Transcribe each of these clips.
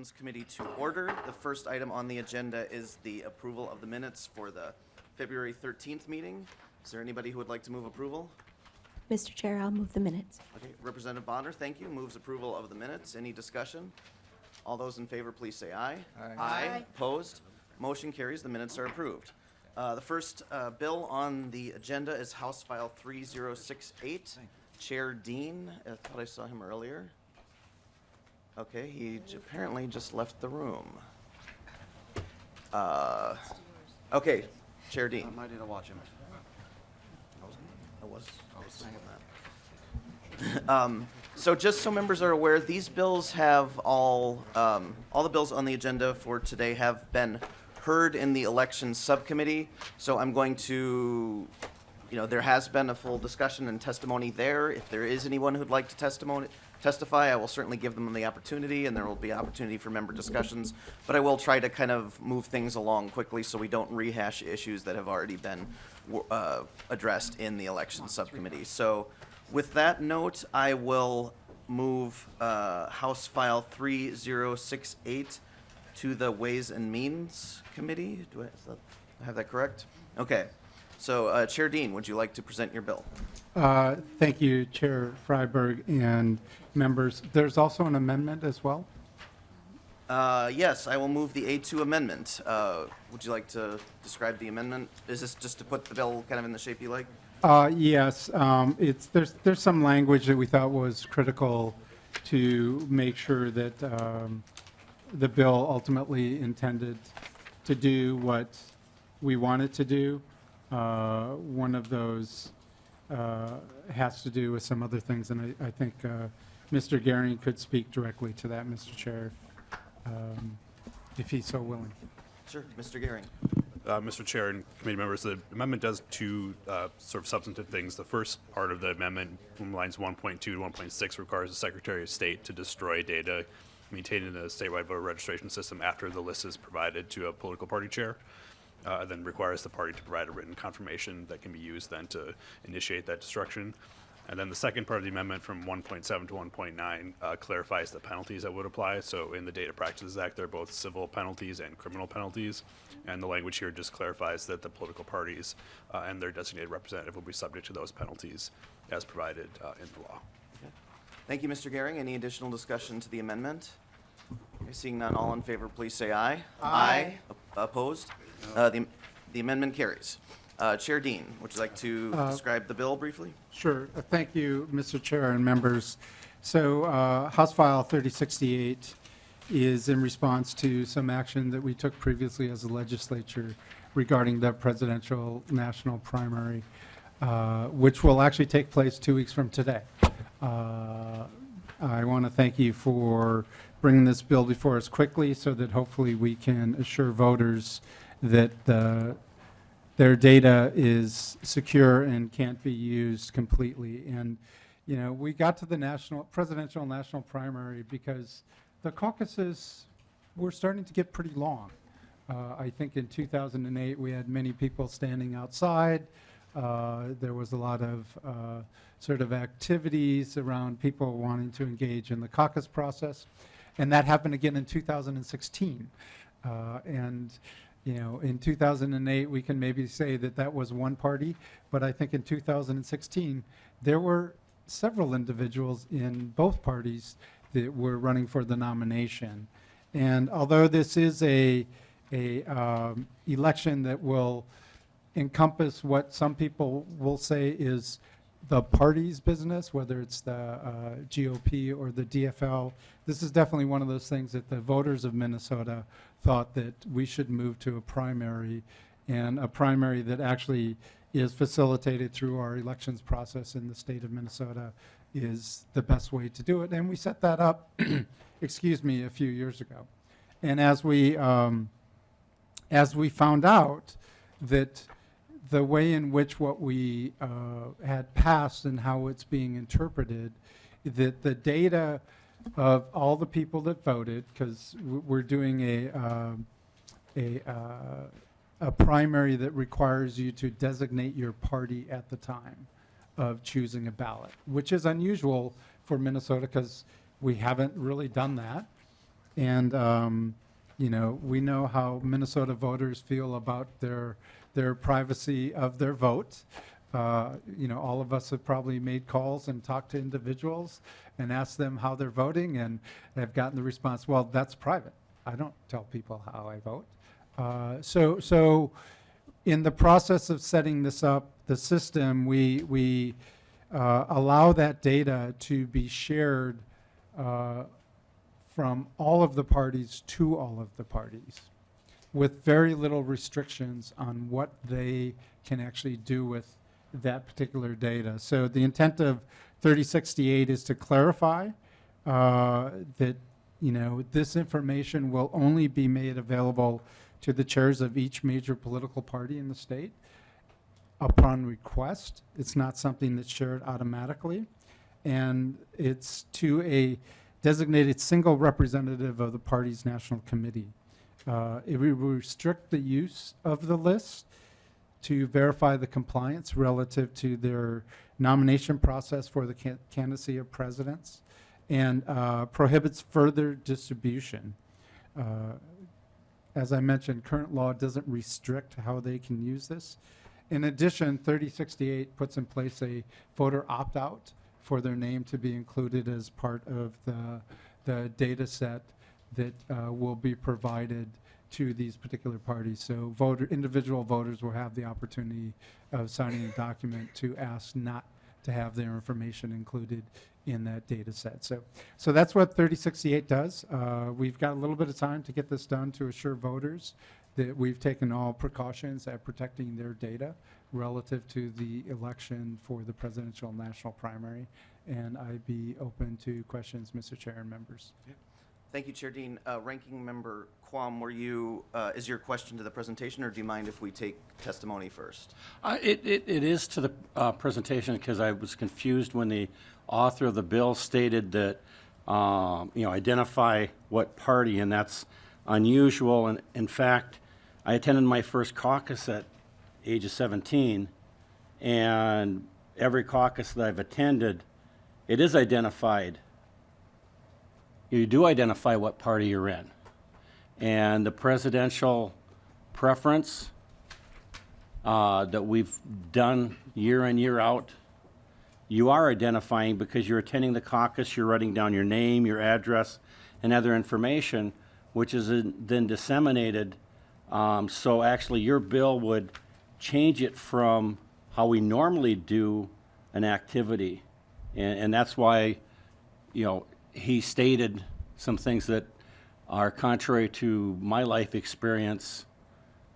Elections Committee to order. The first item on the agenda is the approval of the minutes for the February 13th meeting. Is there anybody who would like to move approval? Mr. Chair, I'll move the minutes. Okay, Representative Bonner, thank you. Moves approval of the minutes. Any discussion? All those in favor, please say aye. Aye. Opposed? Motion carries. The minutes are approved. The first bill on the agenda is House File 3068. Chair Dehn, I thought I saw him earlier. Okay, he apparently just left the room. Okay, Chair Dehn. I might need to watch him. I was saying that. So just so members are aware, these bills have all the bills on the agenda for today have been heard in the Elections Subcommittee. So I'm going to, there has been a full discussion and testimony there. If there is anyone who'd like to testify, I will certainly give them the opportunity, and there will be opportunity for member discussions. But I will try to kind of move things along quickly so we don't rehash issues that have already been addressed in the Elections Subcommittee. So with that note, I will move House File 3068 to the Ways and Means Committee. Do I have that correct? Okay. So Chair Dehn, would you like to present your bill? Thank you, Chair Freiberg and members. There's also an amendment as well? Yes, I will move the A2 amendment. Would you like to describe the amendment? Is this just to put the bill kind of in the shape you like? Yes, there's some language that we thought was critical to make sure that the bill ultimately intended to do what we wanted to do. One of those has to do with some other things, and I think Mr. Gehring could speak directly to that, Mr. Chair, if he's so willing. Sure, Mr. Gehring. Mr. Chair and committee members, the amendment does two sort of substantive things. The first part of the amendment, from lines 1.2 to 1.6, requires the Secretary of State to destroy data maintained in the statewide voter registration system after the list is provided to a political party chair. Then requires the party to provide a written confirmation that can be used then to initiate that destruction. And then the second part of the amendment from 1.7 to 1.9 clarifies the penalties that would apply. So in the Data Practices Act, there are both civil penalties and criminal penalties. And the language here just clarifies that the political parties and their designated representative will be subject to those penalties as provided in the law. Okay. Thank you, Mr. Gehring. Any additional discussion to the amendment? Okay, seeing none, all in favor, please say aye. Aye. Opposed? The amendment carries. Chair Dehn, would you like to describe the bill briefly? Sure. Thank you, Mr. Chair and members. So House File 3068 is in response to some action that we took previously as a legislature regarding the presidential national primary, which will actually take place 2 weeks from today. I want to thank you for bringing this bill before us quickly so that hopefully we can assure voters that their data is secure and can't be used completely. And, we got to the presidential national primary because the caucuses were starting to get pretty long. I think in 2008, we had many people standing outside. There was a lot of sort of activities around people wanting to engage in the caucus process. And that happened again in 2016. In 2008, we can maybe say that was one party, but I think in 2016, there were several individuals in both parties that were running for the nomination. And although this is a election that will encompass what some people will say is the party's business, whether it's the GOP or the DFL, this is definitely one of those things that the voters of Minnesota thought that we should move to a primary, and a primary that actually is facilitated through our elections process in the state of Minnesota is the best way to do it. And we set that up, excuse me, a few years ago. And as we found out that the way in which what we had passed and how it's being interpreted, that the data of all the people that voted, because we're doing a primary that requires you to designate your party at the time of choosing a ballot, which is unusual for Minnesota because we haven't really done that. And, you know, we know how Minnesota voters feel about their privacy of their vote. You know, all of us have probably made calls and talked to individuals and asked them how they're voting, and have gotten the response, well, that's private. I don't tell people how I vote. So in the process of setting this up, the system, we allow that data to be shared from all of the parties to all of the parties, with very little restrictions on what they can actually do with that particular data. So the intent of 3068 is to clarify that, you know, this information will only be made available to the chairs of each major political party in the state upon request. It's not something that's shared automatically. And it's to a designated single representative of the party's national committee. It will restrict the use of the list to verify the compliance relative to their nomination process for the candidacy of presidents, and prohibits further distribution. As I mentioned, current law doesn't restrict how they can use this. In addition, 3068 puts in place a voter opt-out for their name to be included as part of the data set that will be provided to these particular parties. So individual voters will have the opportunity of signing a document to ask not to have their information included in that data set. So that's what 3068 does. We've got a little bit of time to get this done to assure voters that we've taken all precautions at protecting their data relative to the election for the presidential national primary. And I'd be open to questions, Mr. Chair and members. Thank you, Chair Dean. Ranking Member Quam, is your question to the presentation, or do you mind if we take testimony first? It is to the presentation, because I was confused when the author of the bill stated that, identify what party, and that's unusual. And in fact, I attended my first caucus at age of 17, and every caucus that I've attended, it is identified. You do identify what party you're in. And the presidential preference that we've done year in, year out, you are identifying because you're attending the caucus, you're writing down your name, your address, and other information, which is then disseminated. So actually your bill would change it from how we normally do an activity. And that's why, he stated some things that are contrary to my life experience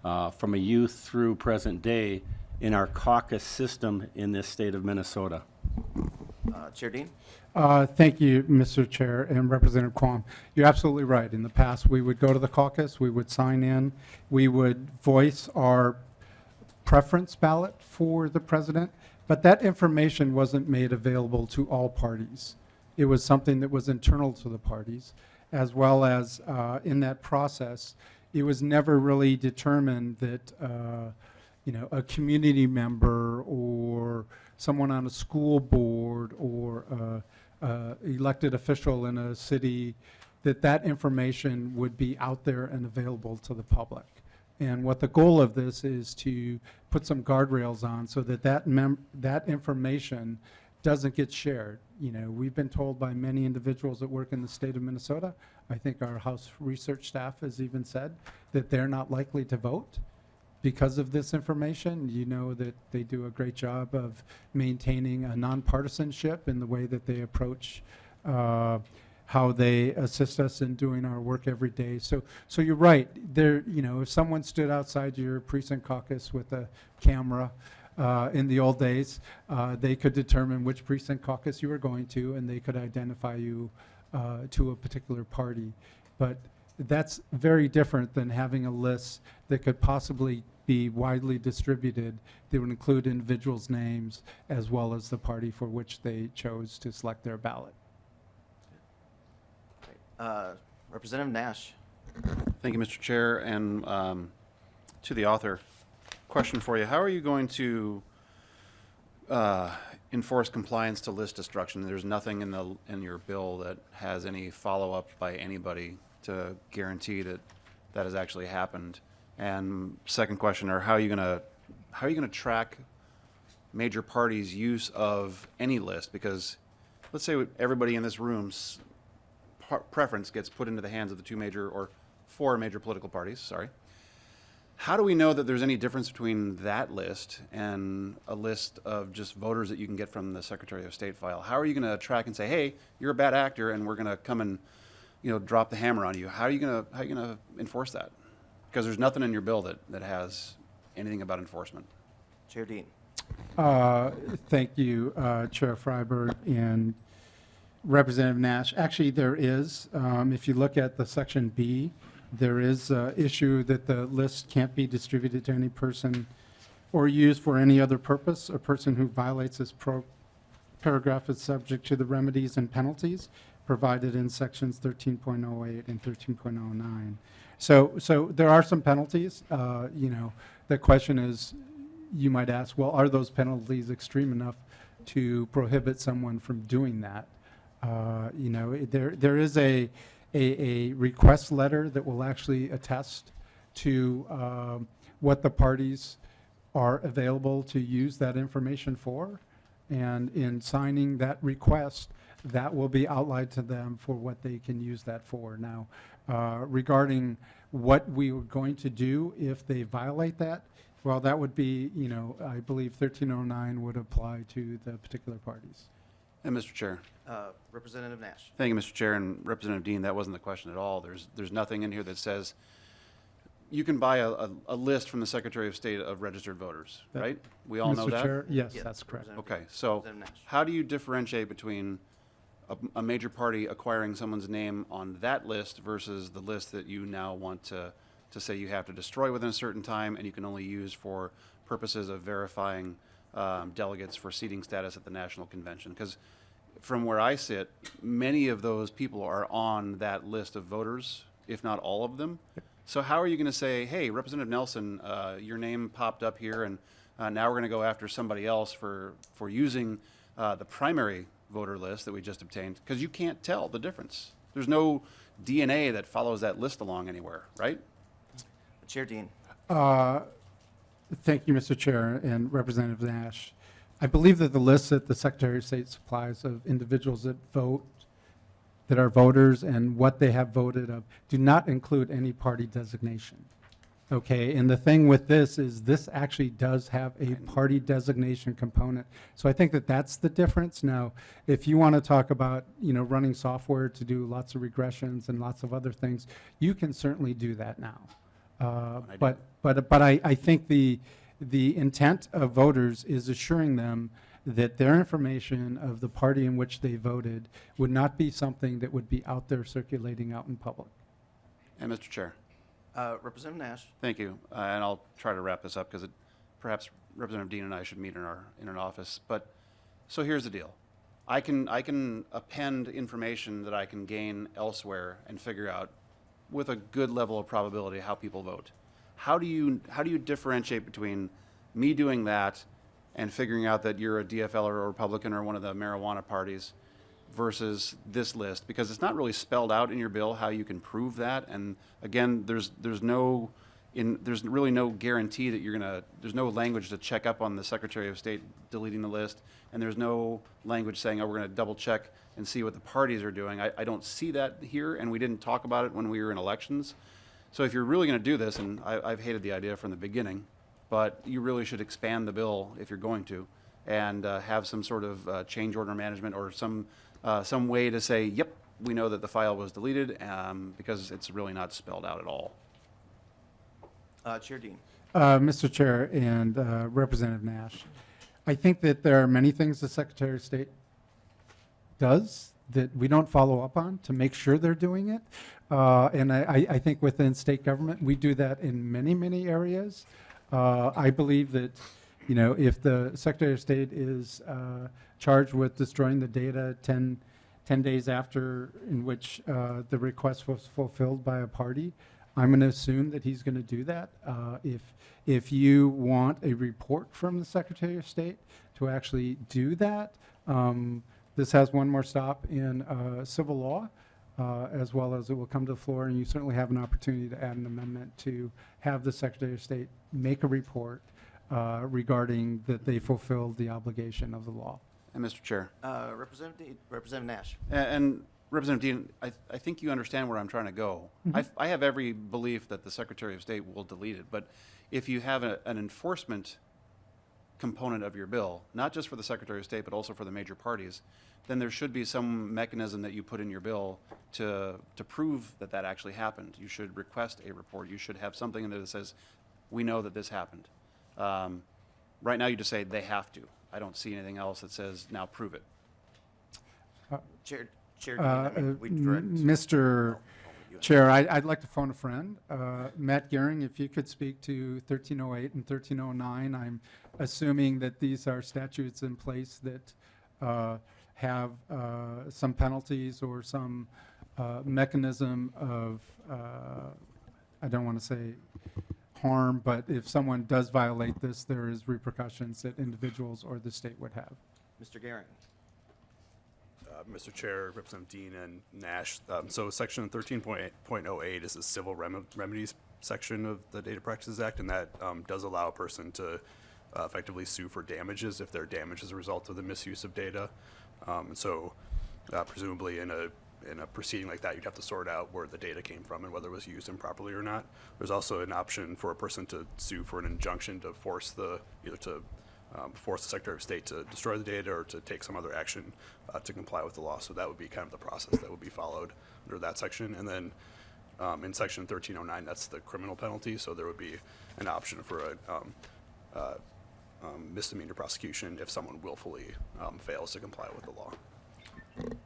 from a youth through present day in our caucus system in this state of Minnesota. Chair Dean? Thank you, Mr. Chair and Representative Quam. You're absolutely right. In the past, we would go to the caucus, we would sign in, we would voice our preference ballot for the president, but that information wasn't made available to all parties. It was something that was internal to the parties, as well as in that process, it was never really determined that a community member or someone on a school board or elected official in a city, that information would be out there and available to the public. And what the goal of this is to put some guardrails on so that information doesn't get shared. We've been told by many individuals that work in the state of Minnesota, I think our House research staff has even said, that they're not likely to vote because of this information. You know that they do a great job of maintaining a nonpartisanship in the way that they approach how they assist us in doing our work every day. So you're right. There, if someone stood outside your precinct caucus with a camera in the old days, they could determine which precinct caucus you were going to, and they could identify you to a particular party. But that's very different than having a list that could possibly be widely distributed that would include individuals' names as well as the party for which they chose to select their ballot. Representative Nash. Thank you, Mr. Chair, and to the author. Question for you. How are you going to enforce compliance to list destruction. There's nothing in your bill that has any follow-up by anybody to guarantee that that has actually happened. And second question, how are you gonna track major parties' use of any list? Because let's say everybody in this room's preference gets put into the hands of the four major political parties, sorry. How do we know that there's any difference between that list and a list of just voters that you can get from the Secretary of State file? How are you going to track and say, hey, you're a bad actor and we're going to come and, drop the hammer on you? How are you going to enforce that? Because there's nothing in your bill that has anything about enforcement. Chair Dehn. Thank you, Chair Freiberg and Representative Nash. Actually, there is, if you look at the section B, there is an issue that the list can't be distributed to any person or used for any other purpose. A person who violates this paragraph is subject to the remedies and penalties provided in sections 13.08 and 13.09. So there are some penalties. The question is, you might ask, well, are those penalties extreme enough to prohibit someone from doing that? There is a request letter that will actually attest to what the parties are available to use that information for. And in signing that request, that will be outlined to them for what they can use that for. Now, regarding what we are going to do if they violate that, well, that would be, I believe 1309 would apply to the particular parties. And Mr. Chair. Representative Nash. Thank you, Mr. Chair, and Representative Dean, that wasn't the question at all. There's nothing in here that says you can buy a list from the Secretary of State of registered voters, That- right? We all know Mr. that? Chair, yes, Yes, that's correct. Representative Okay, so Representative Nash. how do you differentiate between a major party acquiring someone's name on that list versus the list that you now want to say you have to destroy within a certain time and you can only use for purposes of verifying delegates for seating status at the national convention? Because from where I sit, many of those people are on that list of voters, if not all of them. So how are you going to say, hey, Representative Nelson, your name popped up here, and now we're going to go after somebody else for using the primary voter list that we just obtained? Because you can't tell the difference. There's no DNA that follows that list along anywhere, right? Chair Dehn. Thank you, Mr. Chair and Representative Nash. I believe that the list that the Secretary of State supplies of individuals that vote, that are voters and what they have voted of, do not include any party designation. Okay, and the thing with this is this actually does have a party designation component. So I think that that's the difference. Now, if you want to talk about, running software to do lots of regressions and lots of other things, you can certainly do that now. But I think the intent of voters is assuring them that their information of the party in which they voted would not be something that would be out there circulating out in public. And Mr. Chair. Representative Nash. Thank you, and I'll try to wrap this up because perhaps Representative Dean and I should meet in an office. But so here's the deal: I can append information that I can gain elsewhere and figure out with a good level of probability how people vote. How do you differentiate between me doing that and figuring out that you're a DFL or a Republican or one of the marijuana parties versus this list? Because it's not really spelled out in your bill how you can prove that. And again, there's really no guarantee that there's no language to check up on the Secretary of State deleting the list, and there's no language saying, oh, we're going to double check and see what the parties are doing. I don't see that here, and we didn't talk about it when we were in elections. So if you're really going to do this, and I've hated the idea from the beginning, but you really should expand the bill if you're going to, and have some sort of change order management or some way to say, yep, we know that the file was deleted, because it's really not spelled out at all. Chair Dehn. Mr. Chair and Representative Nash, I think that there are many things the Secretary of State does that we don't follow up on to make sure they're doing it. And I think within state government, we do that in many, many areas. I believe that, if the Secretary of State is charged with destroying the data 10 days after in which the request was fulfilled by a party, I'm going to assume that he's going to do that. If you want a report from the Secretary of State to actually do that. This has one more stop in civil law, as well as it will come to the floor, and you certainly have an opportunity to add an amendment to have the Secretary of State make a report regarding that they fulfilled the obligation of the law. And Mr. Chair. Representative Nash. And Representative Dean, I think you understand where I'm trying to go. I have every belief that the Secretary of State will delete it, but if you have an enforcement component of your bill, not just for the Secretary of State, but also for the major parties, then there should be some mechanism that you put in your bill to prove that that actually happened. You should request a report. You should have something in there that says, we know that this happened. Right now, you just say they have to. I don't see anything else that says, now prove it. Chair, we direct. Mr. Chair, I'd like to phone a friend. Matt Gehring, if you could speak to 1308 and 1309. I'm assuming that these are statutes in place that have some penalties or some mechanism of, I don't want to say harm, but if someone does violate this, there is repercussions that individuals or the state would have. Mr. Gehring. Mr. Chair, Representative Dean and Nash. So section 13.08 is the civil remedies section of the Data Practices Act, and that does allow a person to effectively sue for damages if they're damaged as a result of the misuse of data. And so presumably in a proceeding like that, you'd have to sort out where the data came from and whether it was used improperly or not. There's also an option for a person to sue for an injunction to force force the Secretary of State to destroy the data or to take some other action to comply with the law. So that would be kind of the process that would be followed under that section. And then in section 1309, that's the criminal penalty. So there would be an option for a misdemeanor prosecution if someone willfully fails to comply with the law.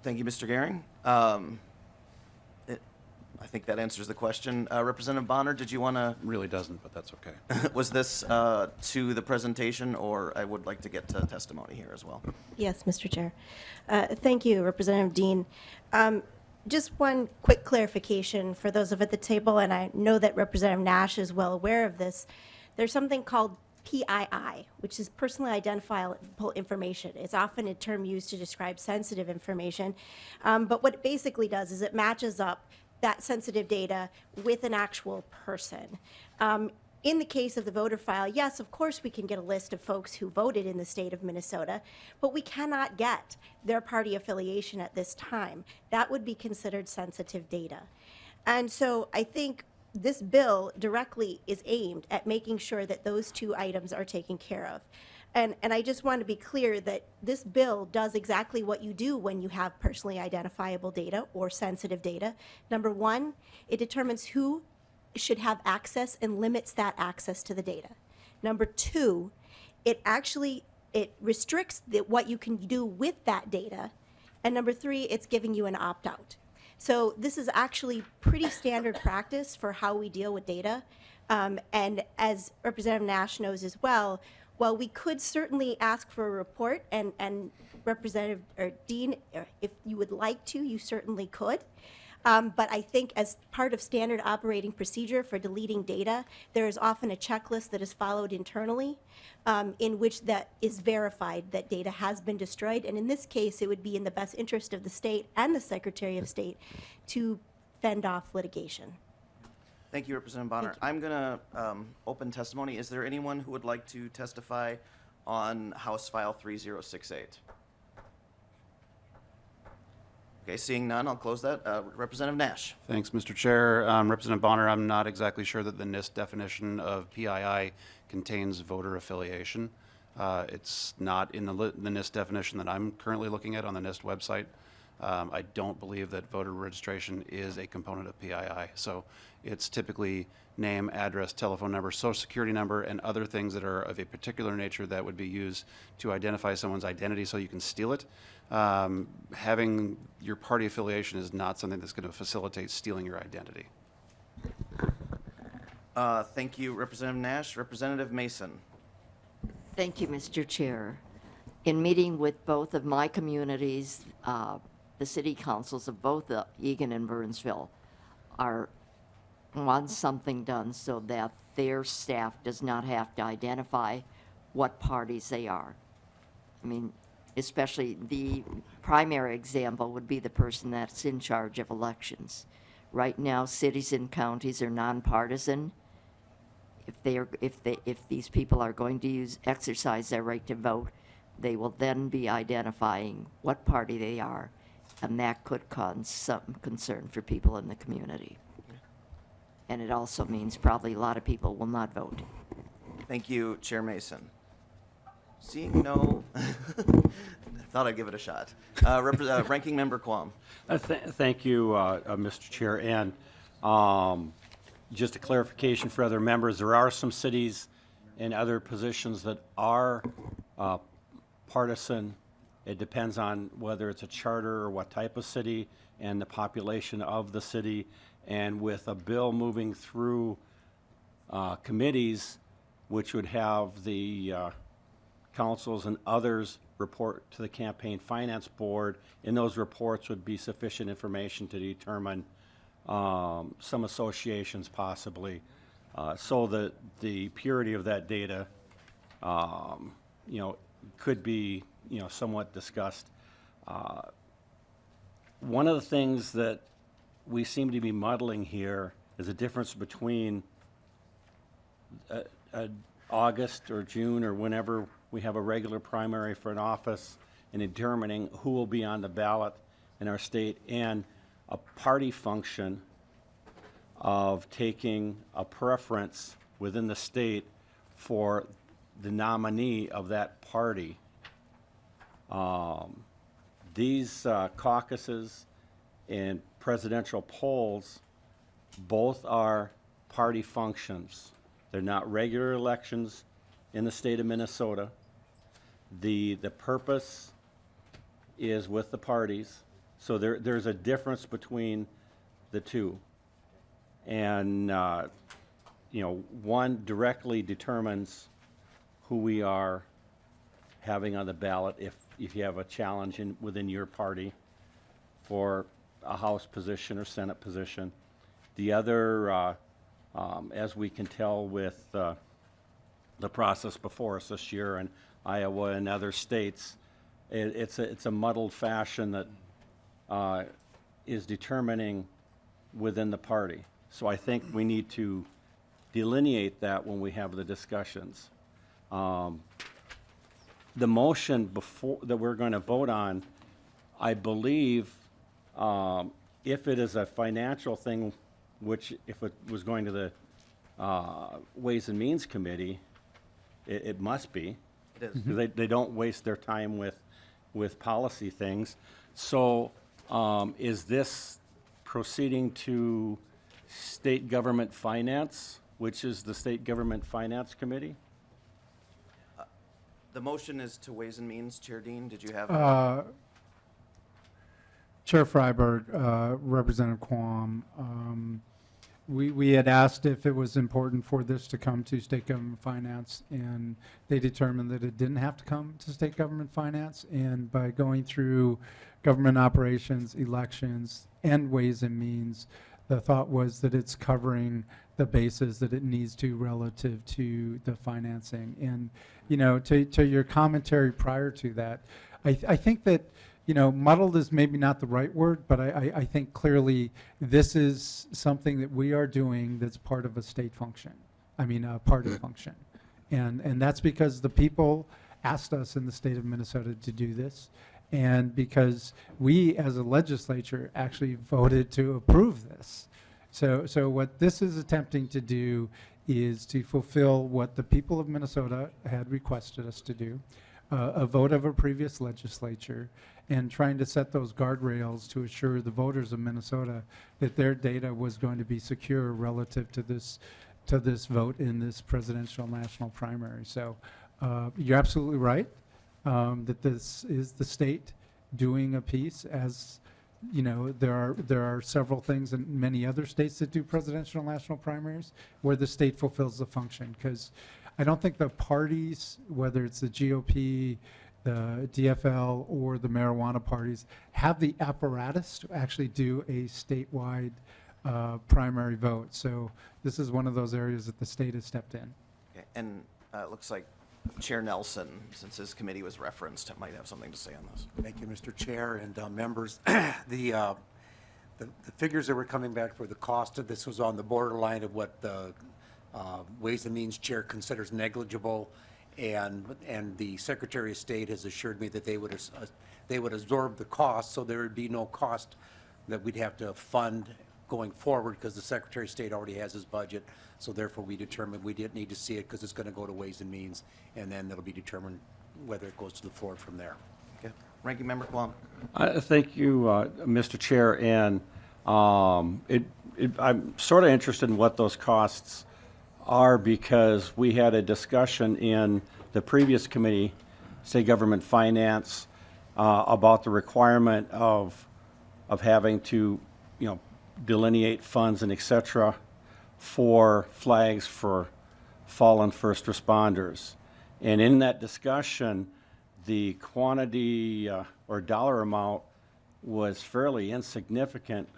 Thank you, Mr. Gehring. I think that answers the question. Representative Bonner, did you want to? Really doesn't, but that's okay. Was this to the presentation, or I would like to get to testimony here as well? Yes, Mr. Chair. Thank you, Representative Dean. Just one quick clarification for those of at the table, and I know that Representative Nash is well aware of this. There's something called PII, which is personally identifiable information. It's often a term used to describe sensitive information, but what it basically does is it matches up that sensitive data with an actual person. In the case of the voter file, yes, of course we can get a list of folks who voted in the state of Minnesota, but we cannot get their party affiliation at this time. That would be considered sensitive data. And so I think this bill directly is aimed at making sure that those two items are taken care of. And I just want to be clear that this bill does exactly what you do when you have personally identifiable data or sensitive data. Number one, it determines who should have access and limits that access to the data. Number two, it restricts what you can do with that data. And number three, it's giving you an opt-out. So this is actually pretty standard practice for how we deal with data. And as Representative Nash knows as well, while we could certainly ask for a report, and Representative Dean, if you would like to, you certainly could. But I think as part of standard operating procedure for deleting data, there is often a checklist that is followed internally in which that is verified that data has been destroyed. And in this case, it would be in the best interest of the state and the Secretary of State to fend off litigation. Thank you, Representative Bonner. I'm going to open testimony. Is there anyone who would like to testify on House File 3068? Okay, seeing none, I'll close that. Representative Nash. Thanks, Mr. Chair. Representative Bonner, I'm not exactly sure that the NIST definition of PII contains voter affiliation. It's not in the NIST definition that I'm currently looking at on the NIST website. I don't believe that voter registration is a component of PII. So it's typically name, address, telephone number, social security number, and other things that are of a particular nature that would be used to identify someone's identity so you can steal it. Having your party affiliation is not something that's going to facilitate stealing your identity. Thank you, Representative Nash. Representative Mason. Thank you, Mr. Chair. In meeting with both of my communities, the city councils of both Eagan and Burnsville want something done so that their staff does not have to identify what parties they are. I mean, especially the primary example would be the person that's in charge of elections. Right now, cities and counties are nonpartisan. If these people are going to exercise their right to vote, they will then be identifying what party they are, and that could cause some concern for people in the community. And it also means probably a lot of people will not vote. Thank you, Chair Mason. Seeing no, I thought I'd give it a shot. Ranking Member Quam. Thank you, Mr. Chair. And just a clarification for other members, there are some cities and other positions that are partisan. It depends on whether it's a charter or what type of city and the population of the city. And with a bill moving through committees, which would have the councils and others report to the Campaign Finance Board, in those reports would be sufficient information to determine some associations possibly, so that the purity of that data, could be, somewhat discussed. One of the things that we seem to be muddling here is the difference between August or June or whenever we have a regular primary for an office and determining who will be on the ballot in our state, and a party function of taking a preference within the state for the nominee of that party. These caucuses and presidential polls both are party functions. They're not regular elections in the state of Minnesota. The purpose is with the parties, so there's a difference between the two. And, one directly determines who we are having on the ballot if you have a challenge within your party for a House position or Senate position. The other, as we can tell with the process before us this year in Iowa and other states, it's a muddled fashion that is determining within the party. So I think we need to delineate that when we have the discussions. The motion that we're going to vote on, I believe, if it is a financial thing, which if it was going to the Ways and Means Committee, it must be. It is. Because they don't waste their time with policy things. So is this proceeding to State Government Finance, which is the State Government Finance Committee? The motion is to Ways and Means. Chair Dean, did you have? Chair Freiberg, Representative Quam, we had asked if it was important for this to come to State Government Finance, and they determined that it didn't have to come to State Government Finance. And by going through government operations, elections, and Ways and Means, the thought was that it's covering the bases that it needs to relative to the financing. And, to your commentary prior to that, I think that, muddled is maybe not the right word, but I think clearly this is something that we are doing that's part of a state function. A party function. And that's because the people asked us in the state of Minnesota to do this, and because we as a legislature actually voted to approve this. So what this is attempting to do is to fulfill what the people of Minnesota had requested us to do, a vote of a previous legislature, and trying to set those guardrails to assure the voters of Minnesota that their data was going to be secure relative to this vote in this presidential national primary. So you're absolutely right that this is the state doing a piece. As there are several things in many other states that do presidential national primaries where the state fulfills the function, because I don't think the parties, whether it's the GOP, the DFL, or the marijuana parties, have the apparatus to actually do a statewide primary vote. So this is one of those areas that the state has stepped in. Okay, and it looks like Chair Nelson, since his committee was referenced, might have something to say on this. Thank you, Mr. Chair and members. The figures that were coming back for the cost of this was on the borderline of what the Ways and Means Chair considers negligible, and the Secretary of State has assured me that they would absorb the cost, so there would be no cost that we'd have to fund going forward, because the Secretary of State already has his budget, so therefore we determined we didn't need to see it, because it's going to go to Ways and Means, and then it'll be determined whether it goes to the floor from there. Okay. Ranking Member Quam. Thank you, Mr. Chair, and I'm sort of interested in what those costs are, because we had a discussion in the previous committee, State Government Finance, about the requirement of having to, delineate funds and et cetera for flags for fallen first responders. And in that discussion, the quantity or dollar amount was fairly insignificant.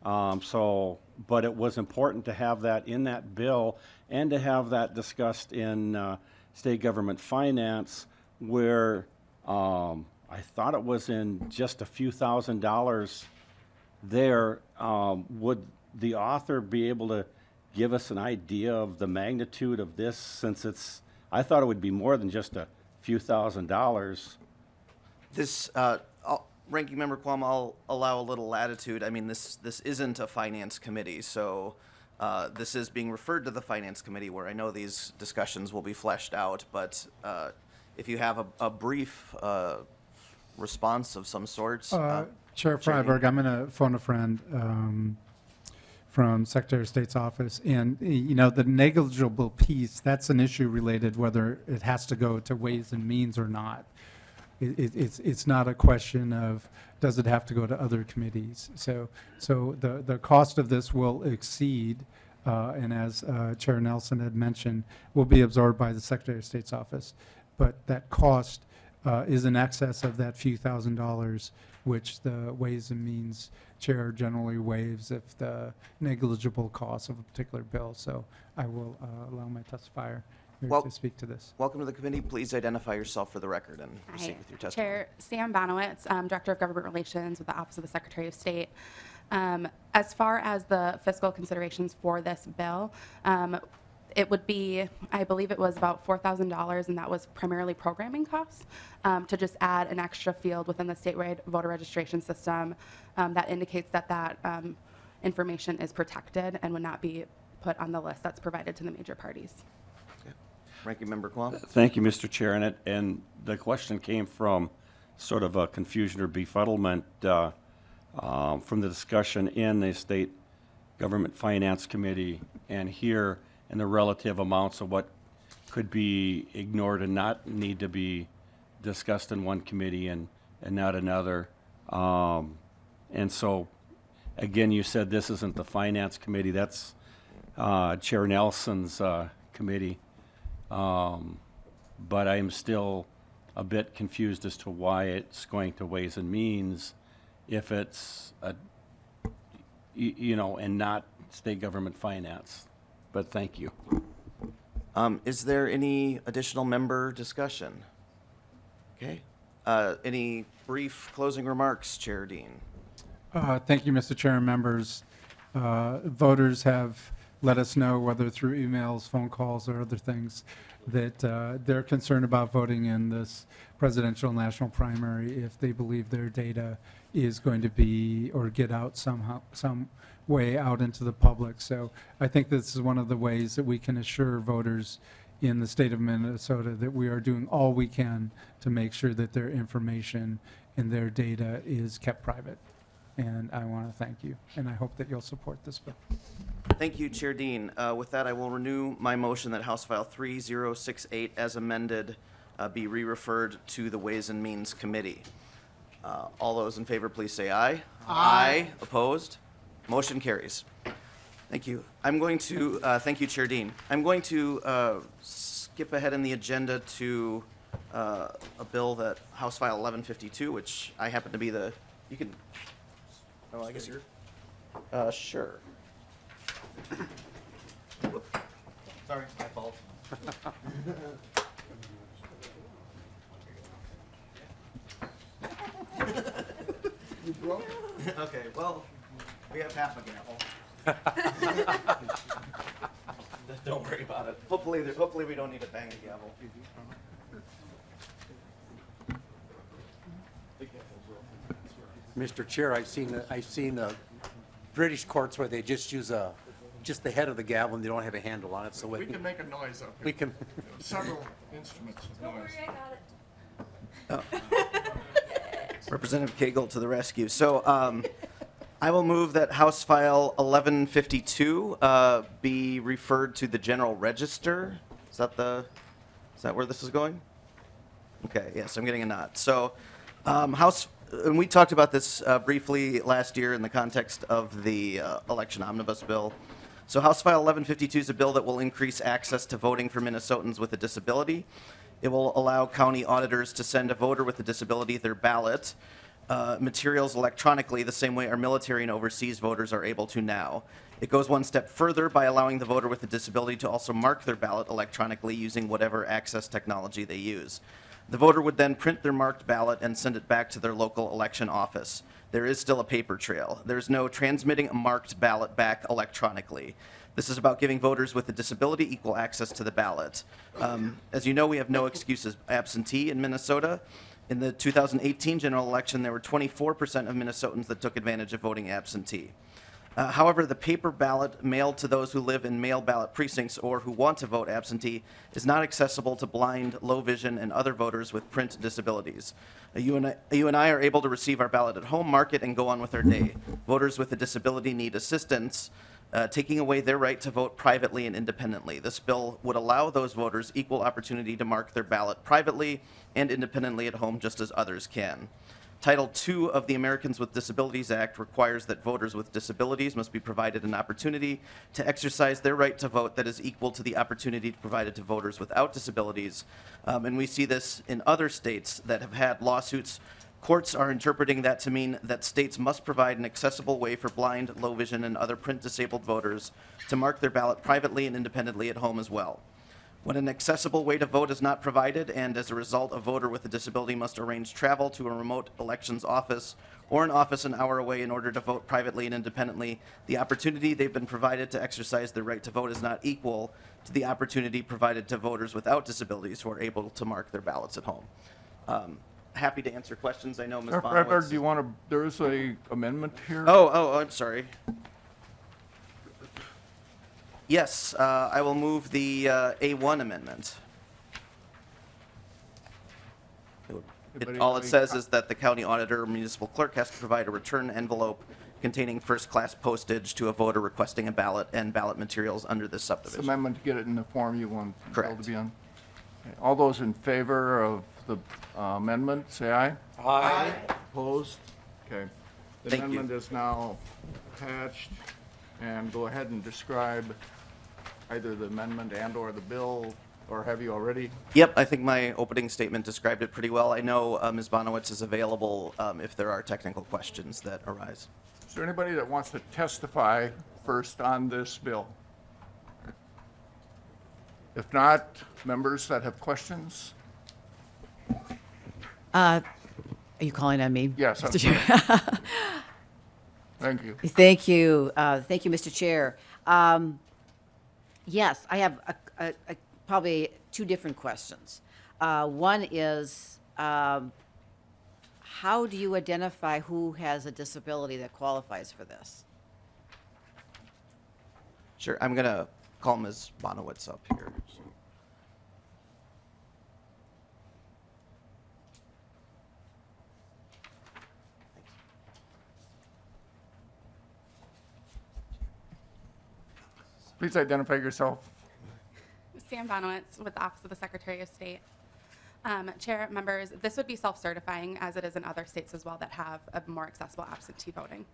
But it was important to have that in that bill and to have that discussed in state government finance, where I thought it was in just a few $1,000s there. Would the author be able to give us an idea of the magnitude of this, since I thought it would be more than just a few $1,000s. This, Ranking Member Quam, I'll allow a little latitude. I mean, this isn't a finance committee, so this is being referred to the finance committee, where I know these discussions will be fleshed out. But if you have a brief response of some sort. Chair Freiberg, I'm going to phone a friend from Secretary of State's office. And, the negligible piece, that's an issue related whether it has to go to Ways and Means or not. It's not a question of does it have to go to other committees. So the cost of this will exceed, and as Chair Nelson had mentioned, will be absorbed by the Secretary of State's office. But that cost is in excess of that few $1,000s, which the Ways and Means Chair generally waives if the negligible cost of a particular bill. So I will allow my testifier here Well- to speak to this. Welcome to the committee. Please identify yourself for the record and proceed with your testimony. Chair Sam Banowitz, Director of Government Relations with the Office of the Secretary of State. As far as the fiscal considerations for this bill, it would be, I believe it was about $4,000, and that was primarily programming costs, to just add an extra field within the statewide voter registration system that indicates that information is protected and would not be put on the list that's provided to the major parties. Ranking Member Quam. Thank you, Mr. Chair. And the question came from sort of a confusion or befuddlement from the discussion in the State Government Finance Committee and here, and the relative amounts of what could be ignored and not need to be discussed in one committee and not another. And so, again, you said this isn't the Finance Committee. That's Chair Nelson's committee. But I am still a bit confused as to why it's going to Ways and Means if it's, and not state government finance. But thank you. Is there any additional member discussion? Okay. Any brief closing remarks, Chair Dehn? Thank you, Mr. Chair and members. Voters have let us know, whether through emails, phone calls, or other things, that they're concerned about voting in this presidential national primary if they believe their data is going to be or get out somehow, some way out into the public. So I think this is one of the ways that we can assure voters in the state of Minnesota that we are doing all we can to make sure that their information and their data is kept private. And I want to thank you, and I hope that you'll support this bill. Thank you, Chair Dehn. With that, I will renew my motion that House File 3068, as amended, be re-referred to the Ways and Means Committee. All those in favor, please say aye. Aye. Opposed? Motion carries. Thank you. I'm going to, thank you, Chair Dehn. I'm going to skip ahead in the agenda to a bill that House File 1152, which I happen to be the, you can, oh, I guess you're, sure. Whoop. Sorry, my fault. Okay, well, we have half a gavel. Don't worry about it. Hopefully we don't need to bang a gavel. Mr. Chair, I've seen British courts where they just use just the head of the gavel and they don't have a handle on it, so We can make a noise up here. we can, Several instruments with noise. Representative Cagle to the rescue. So I will move that House File 1152 be referred to the General Register. Is that where this is going? Okay, yes, I'm getting a nod. So and we talked about this briefly last year in the context of the election omnibus bill. So House File 1152 is a bill that will increase access to voting for Minnesotans with a disability. It will allow county auditors to send a voter with a disability their ballot materials electronically the same way our military and overseas voters are able to now. It goes one step further by allowing the voter with a disability to also mark their ballot electronically using whatever access technology they use. The voter would then print their marked ballot and send it back to their local election office. There is still a paper trail. There's no transmitting a marked ballot back electronically. This is about giving voters with a disability equal access to the ballot. As you know, we have no excuse as absentee in Minnesota. In the 2018 general election, there were 24% of Minnesotans that took advantage of voting absentee. However, the paper ballot mailed to those who live in mail ballot precincts or who want to vote absentee is not accessible to blind, low vision, and other voters with print disabilities. You and I are able to receive our ballot at home, mark it, and go on with our day. Voters with a disability need assistance, taking away their right to vote privately and independently. This bill would allow those voters equal opportunity to mark their ballot privately and independently at home just as others can. Title II of the Americans with Disabilities Act requires that voters with disabilities must be provided an opportunity to exercise their right to vote that is equal to the opportunity provided to voters without disabilities. And we see this in other states that have had lawsuits. Courts are interpreting that to mean that states must provide an accessible way for blind, low vision, and other print-disabled voters to mark their ballot privately and independently at home as well. When an accessible way to vote is not provided, and as a result, a voter with a disability must arrange travel to a remote elections office or an office an hour away in order to vote privately and independently, the opportunity they've been provided to exercise their right to vote is not equal to the opportunity provided to voters without disabilities who are able to mark their ballots at home. Happy to answer questions. I know Ms. Freiberg, Bonowitz. do you want to, there is a amendment here? Oh, I'm sorry. Yes, I will move the A1 amendment. All it says is that the county auditor or municipal clerk has to provide a return envelope containing first-class postage to a voter requesting a ballot and ballot materials under this This subdivision. amendment to get it in the form you want the bill Correct. to be on? Okay. All those in favor of the amendment, say aye. Aye. Opposed? Okay. The Thank you. amendment is now attached, and go ahead and describe either the amendment and/or the bill, or have you already? Yep, I think my opening statement described it pretty well. I know Ms. Bonowitz is available if there are technical questions that arise. Is there anybody that wants to testify first on this bill? If not, members that have questions? Are you calling on me? Yes, Mr. Chair. Thank you. Thank you. Thank you, Mr. Chair. Yes, I have probably two different questions. One is, how do you identify who has a disability that qualifies for this? Sure, I'm going to call Ms. Bonowitz up here. Please identify yourself. Sam Bonowitz with the Office of the Secretary of State. Chair, members, this would be self-certifying as it is in other states as well that have a more accessible absentee voting.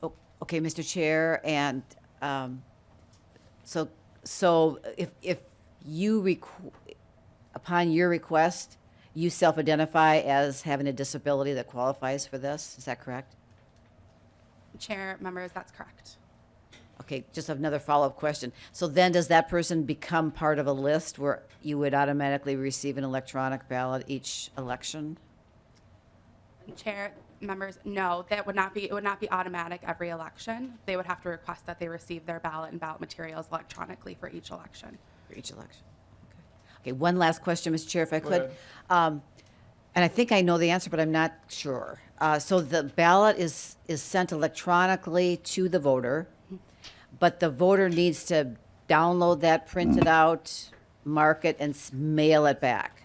Oh, okay, Mr. Chair, and so if you upon your request, you self-identify as having a disability that qualifies for this, is that correct? Chair, members, that's correct. Okay, just another follow-up question. So then does that person become part of a list where you would automatically receive an electronic ballot each election? Chair, members, no, that would not be, it would not be automatic every election. They would have to request that they receive their ballot and ballot materials electronically for each election. For each election? Okay, one last question, Mr. Chair, if I could. ahead. And I think I know the answer, but I'm not sure. So the ballot is sent electronically to the voter, but the voter needs to download that, print it out, mark it, and mail it back.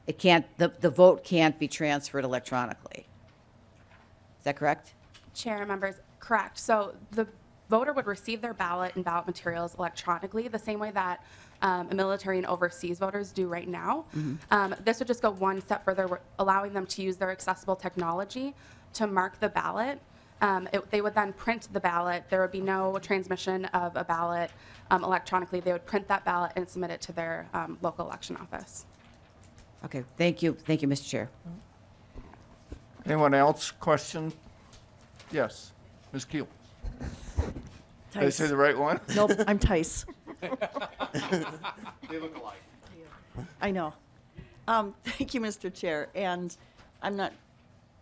It can't, the vote can't be transferred electronically. Is that correct? Chair, members, correct. So the voter would receive their ballot and ballot materials electronically, the same way that military and overseas voters do right now. This would just go one step further, we're allowing them to use their accessible technology to mark the ballot. They would then print the ballot. There would be no transmission of a ballot electronically. They would print that ballot and submit it to their local election office. Okay, thank you. Thank you, Mr. Chair. Anyone else? Question? Yes, Ms. Keel. Did I say the right one? Nope, I'm Tice. They look alike. I know. Thank you, Mr. Chair. And I'm not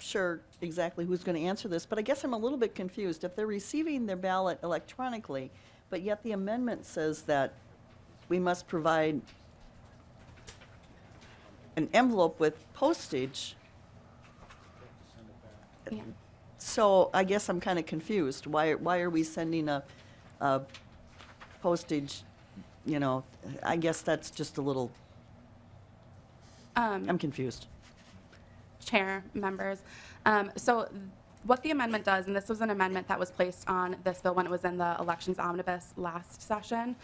sure exactly who's going to answer this, but I guess I'm a little bit confused. If they're receiving their ballot electronically, but yet the amendment says that we must provide an envelope with postage. Yeah. So I guess I'm kind of confused. Why are we sending a postage, you know, I guess that's just a little, I'm confused. Chair, members. So what the amendment does, and this was an amendment that was placed on this bill when it was in the elections omnibus last session,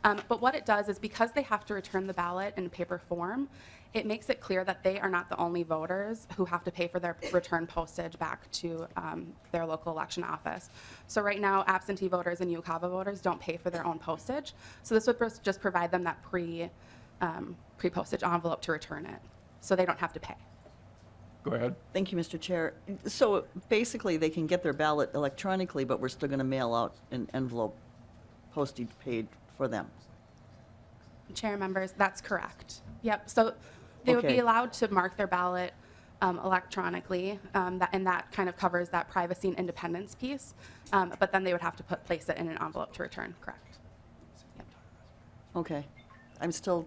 but what it does is because they have to return the ballot in paper form, it makes it clear that they are not the only voters who have to pay for their return postage back to their local election office. So right now, absentee voters and UCAVA voters don't pay for their own postage. So this would just provide them that pre-postage envelope to return it, so they don't have to pay. Go ahead. Thank you, Mr. Chair. So basically, they can get their ballot electronically, but we're still going to mail out an envelope postage paid for them. Chair, members, that's correct. Yep, so they would be Okay. allowed to mark their ballot electronically, and that kind of covers that privacy and independence piece, but then they would have to place it in an envelope to return, correct? Yep. Okay. I'm still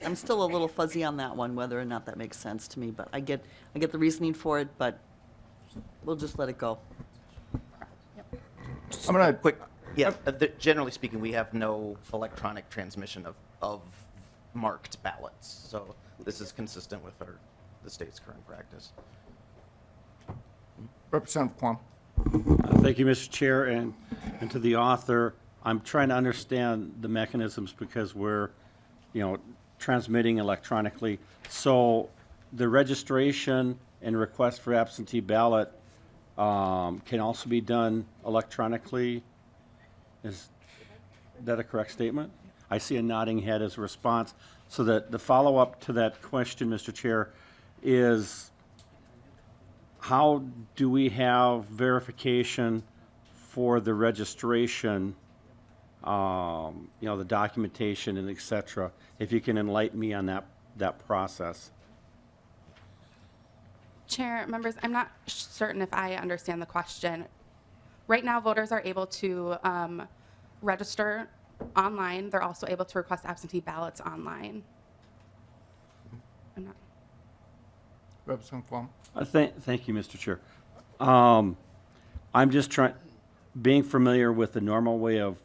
a little fuzzy on that one, whether or not that makes sense to me, but I get the reasoning for it, but we'll just let it go. I'm gonna, Quick, yeah, generally speaking, we have no electronic transmission of marked ballots. So this is consistent with the state's current practice. Representative Quam. Thank you, Mr. Chair, and to the author. I'm trying to understand the mechanisms because we're, transmitting electronically. So the registration and request for absentee ballot can also be done electronically. Is that a correct statement? I see a nodding head as a response. So that the follow-up to that question, Mr. Chair, is how do we have verification for the registration, the documentation and et cetera? If you can enlighten me on that process. Chair, members, I'm not certain if I understand the question. Right now, voters are able to register online. They're also able to request absentee ballots online. I'm not. Representative Quam. Thank you, Mr. Chair. I'm just being familiar with the normal way of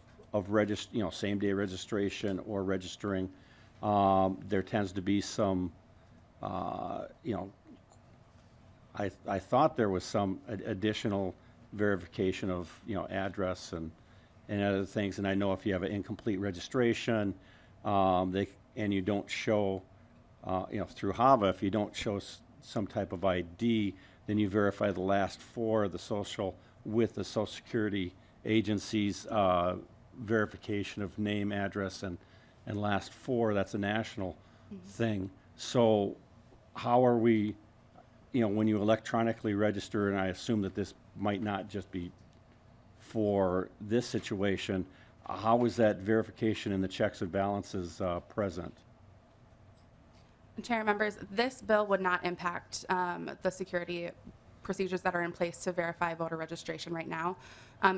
same-day registration or registering. There tends to be some, I thought there was some additional verification of, address and other things. And I know if you have an incomplete registration, and you don't show, through HAVA, if you don't show some type of ID, then you verify the last four of the social with the Social Security agency's verification of name, address, and last four. That's a national thing. So how are we, when you electronically register, and I assume that this might not just be for this situation, how is that verification and the checks and balances present? Chair, members, this bill would not impact the security procedures that are in place to verify voter registration right now.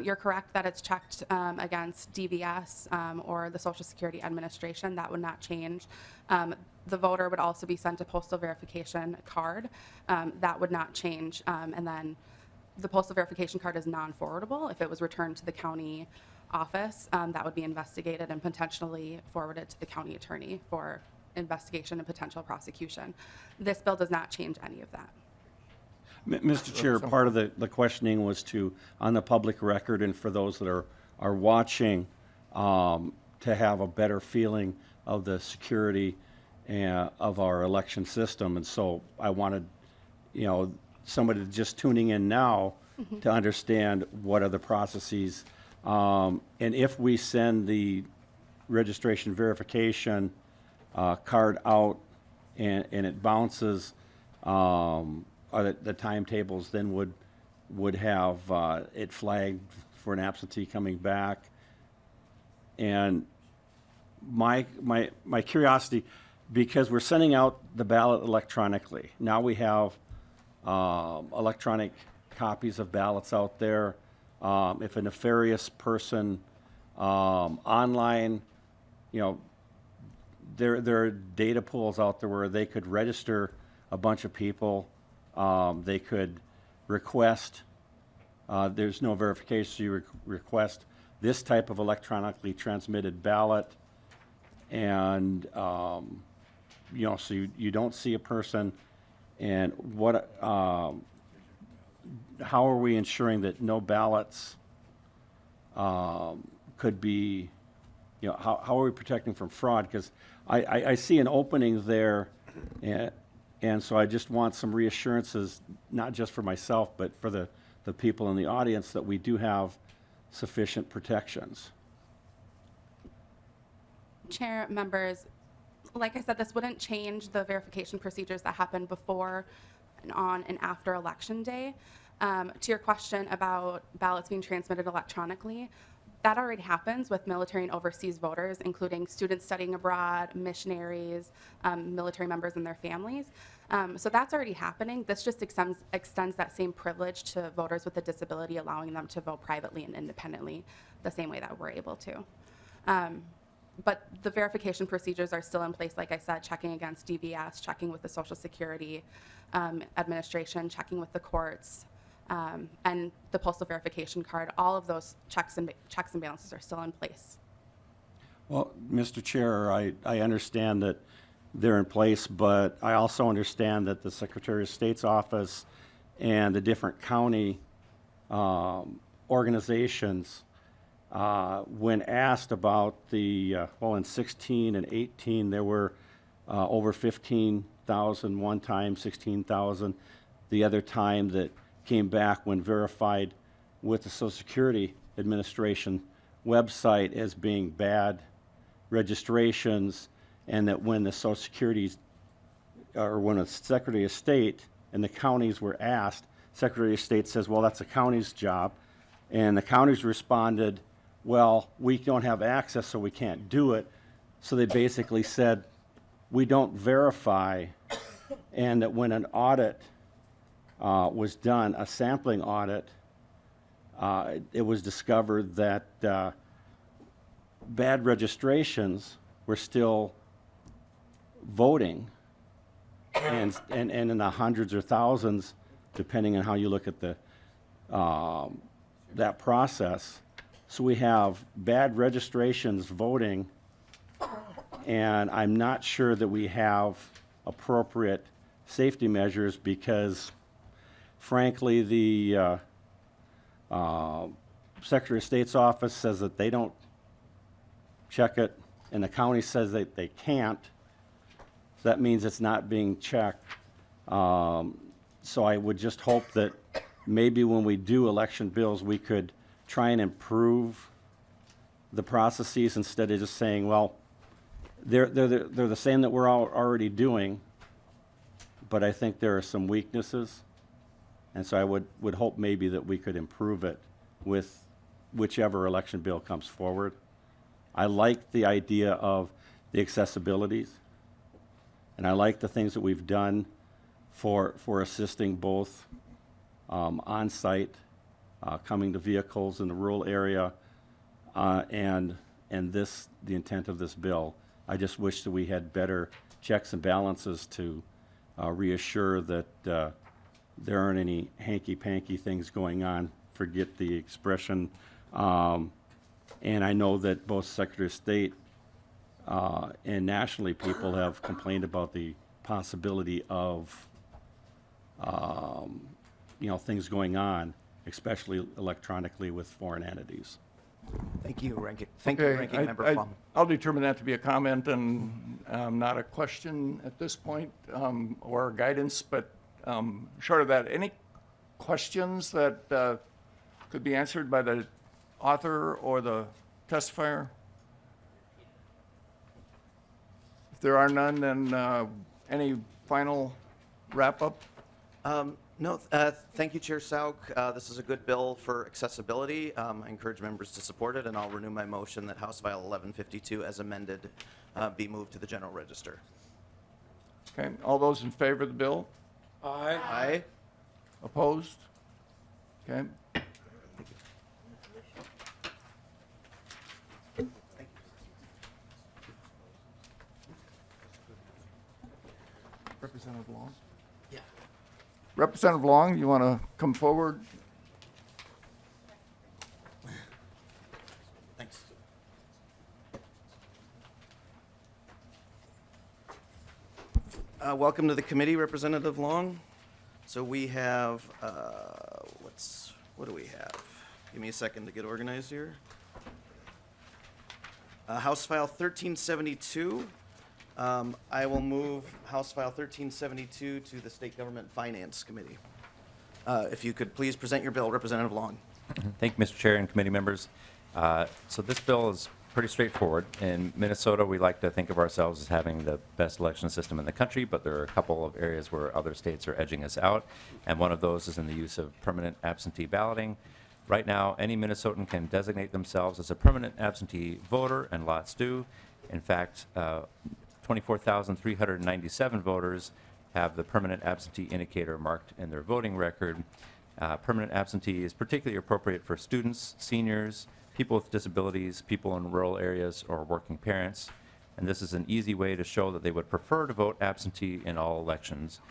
You're correct that it's checked against DVS or the Social Security Administration. That would not change. The voter would also be sent a postal verification card. That would not change. And then the postal verification card is non-forwardable. If it was returned to the county office, that would be investigated and potentially forwarded to the county attorney for investigation and potential prosecution. This bill does not change any of that. Mr. Chair, part of the questioning was on the public record and for those that are watching, to have a better feeling of the security of our election system. And so I wanted, somebody just tuning in now to understand what are the processes. And if we send the registration verification card out and it bounces, or the timetables then would have it flagged for an absentee coming back. And my curiosity, because we're sending out the ballot electronically, now we have electronic copies of ballots out there. If a nefarious person online, there are data pools out there where they could register a bunch of people. They could request, there's no verification, so you request this type of electronically transmitted ballot. And, so you don't see a person. And how are we ensuring that no ballots could be, how are we protecting from fraud? Because I see an opening there, and so I just want some reassurances, not just for myself, but for the people in the audience, that we do have sufficient protections. Chair, members, like I said, this wouldn't change the verification procedures that happened before and on and after Election Day. To your question about ballots being transmitted electronically, that already happens with military and overseas voters, including students studying abroad, missionaries, military members and their families. So that's already happening. This just extends that same privilege to voters with a disability, allowing them to vote privately and independently the same way that we're able to. But the verification procedures are still in place, like I said, checking against DVS, checking with the Social Security Administration, checking with the courts, and the postal verification card. All of those checks and balances are still in place. Well, Mr. Chair, I understand that they're in place, but I also understand that the Secretary of State's office and the different county organizations, when asked about in 16 and 18, there were over 15,000 one time, 16,000 the other time that came back when verified with the Social Security Administration website as being bad registrations, and that when the Social Security, or when the Secretary of State and the counties were asked, Secretary of State says, well, that's the county's job. And the counties responded, well, we don't have access, so we can't do it. So they basically said, we don't verify, and that when an audit was done, a sampling audit, it was discovered that bad registrations were still voting, and in the hundreds or thousands, depending on how you look at that process. So we have bad registrations voting, and I'm not sure that we have appropriate safety measures, because frankly, the Secretary of State's office says that they don't check it, and the county says that they can't. So that means it's not being checked. So I would just hope that maybe when we do election bills, we could try and improve the processes instead of just saying, well, they're the same that we're all already doing, but I think there are some weaknesses. And so I would hope maybe that we could improve it with whichever election bill comes forward. I like the idea of the accessibilities, and I like the things that we've done for assisting both on-site, coming to vehicles in the rural area, and this, the intent of this bill. I just wish that we had better checks and balances to reassure that there aren't any hanky-panky things going on, forget the expression. And I know that both Secretary of State and nationally, people have complained about the possibility of, things going on, especially electronically with foreign entities. Thank you, Ranking Member Plum. I'll determine that to be a comment and not a question at this point, or guidance, but short of that, any questions that could be answered by the author or the testifier? If there are none, then any final wrap-up? No, thank you, Chair Sauk. This is a good bill for accessibility. I encourage members to support it, and I'll renew my motion that House File 1152 as amended be moved to the General Register. Okay, all those in favor of the bill? Aye. Opposed? Okay. Representative Long? Yeah. Representative Long, you want to come forward? Thanks. Welcome to the committee, Representative Long. So we have, what do we have? Give me a second to get organized here. House File 1372. I will move House File 1372 to the State Government Finance Committee. If you could please present your bill, Representative Long. Thank you, Mr. Chair and committee members. So this bill is pretty straightforward. In Minnesota, we like to think of ourselves as having the best election system in the country, but there are a couple of areas where other states are edging us out, and one of those is in the use of permanent absentee balloting. Right now, any Minnesotan can designate themselves as a permanent absentee voter, and lots do. In fact, 24,397 voters have the permanent absentee indicator marked in their voting record. Permanent absentee is particularly appropriate for students, seniors, people with disabilities, people in rural areas, or working parents. And this is an easy way to show that they would prefer to vote absentee in all elections.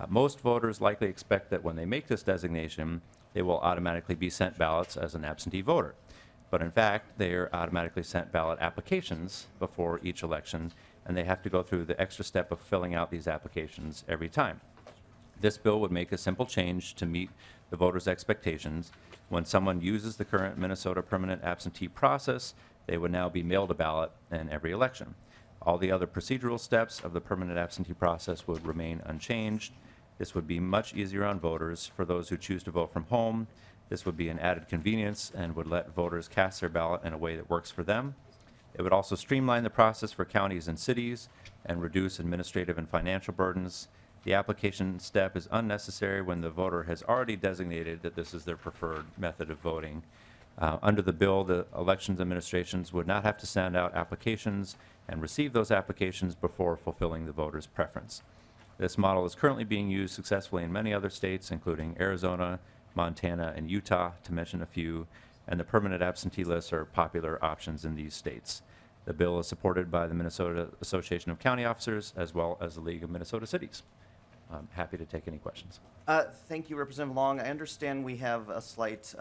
Most voters likely expect that when they make this designation, they will automatically be sent ballots as an absentee voter. But in fact, they are automatically sent ballot applications before each election, and they have to go through the extra step of filling out these applications every time. This bill would make a simple change to meet the voters' expectations. When someone uses the current Minnesota permanent absentee process, they would now be mailed a ballot in every election. All the other procedural steps of the permanent absentee process would remain unchanged. This would be much easier on voters. For those who choose to vote from home, this would be an added convenience and would let voters cast their ballot in a way that works for them. It would also streamline the process for counties and cities and reduce administrative and financial burdens. The application step is unnecessary when the voter has already designated that this is their preferred method of voting. Under the bill, the elections administrations would not have to send out applications and receive those applications before fulfilling the voter's preference. This model is currently being used successfully in many other states, including Arizona, Montana, and Utah, to mention a few, and the permanent absentee lists are popular options in these states. The bill is supported by the Minnesota Association of County Officers as well as the League of Minnesota Cities. I'm happy to take any questions. Thank you, Representative Long. I understand we have a slight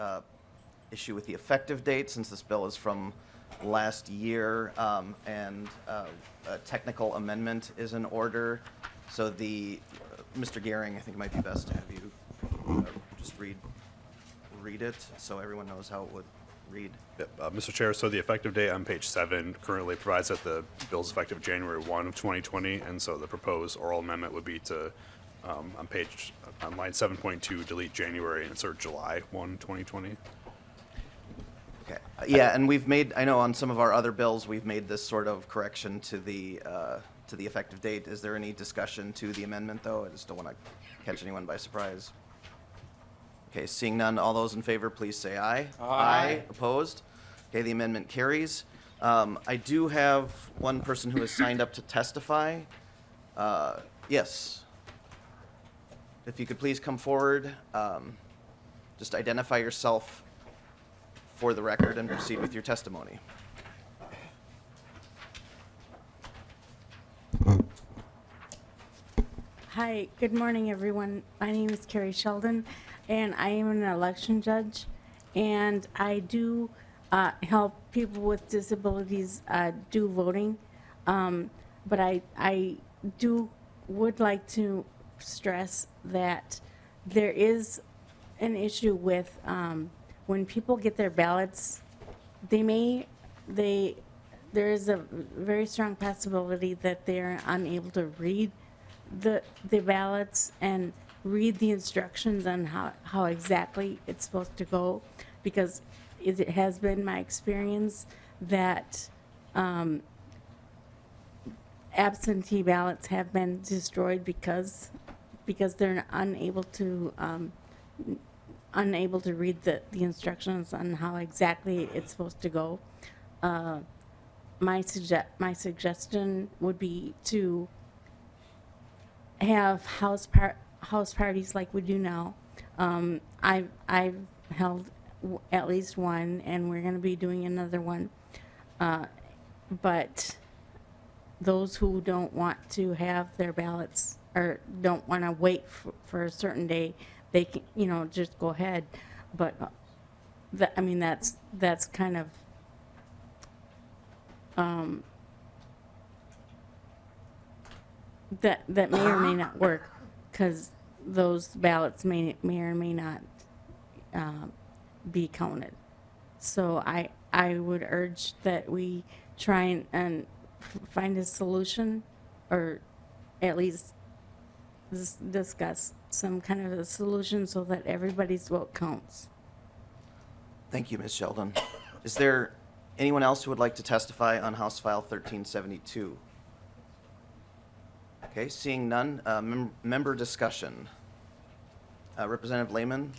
issue with the effective date since this bill is from last year, and a technical amendment is in order. So Mr. Gehring, I think it might be best to have you just read it so everyone knows how it would read. Yep, Mr. Chair, so the effective date on page 7 currently provides that the bill is effective January 1 of 2020, and so the proposed oral amendment would be to, on line 7.2, delete January and insert July 1, 2020. Okay. Yeah, and we've made, I know on some of our other bills, we've made this sort of correction to the effective date. Is there any discussion to the amendment, though? I just don't want to catch anyone by surprise. Okay, seeing none, all those in favor, please say aye. Aye. Opposed? Okay, the amendment carries. I do have one person who has signed up to testify. Yes. If you could please come forward, just identify yourself for the record and proceed with your testimony. Hi, good morning, everyone. My name is Carrie Sheldon, and I am an election judge, and I do help people with disabilities do voting. But I would like to stress that there is an issue with when people get their ballots, there is a very strong possibility that they're unable to read the ballots and read the instructions on how exactly it's supposed to go, because it has been my experience that absentee ballots have been destroyed because they're unable to read the instructions on how exactly it's supposed to go. My suggestion would be to have house parties like we do now. I've held at least one, and we're going to be doing another one. But those who don't want to have their ballots or don't want to wait for a certain day, they can, just go ahead. But that's kind of that may or may not work, because those ballots may or may not be counted. So I would urge that we try and find a solution, or at least discuss some kind of a solution so that everybody's vote counts. Thank you, Ms. Sheldon. Is there anyone else who would like to testify on House File 1372? Okay, seeing none, member discussion. Representative Lehman?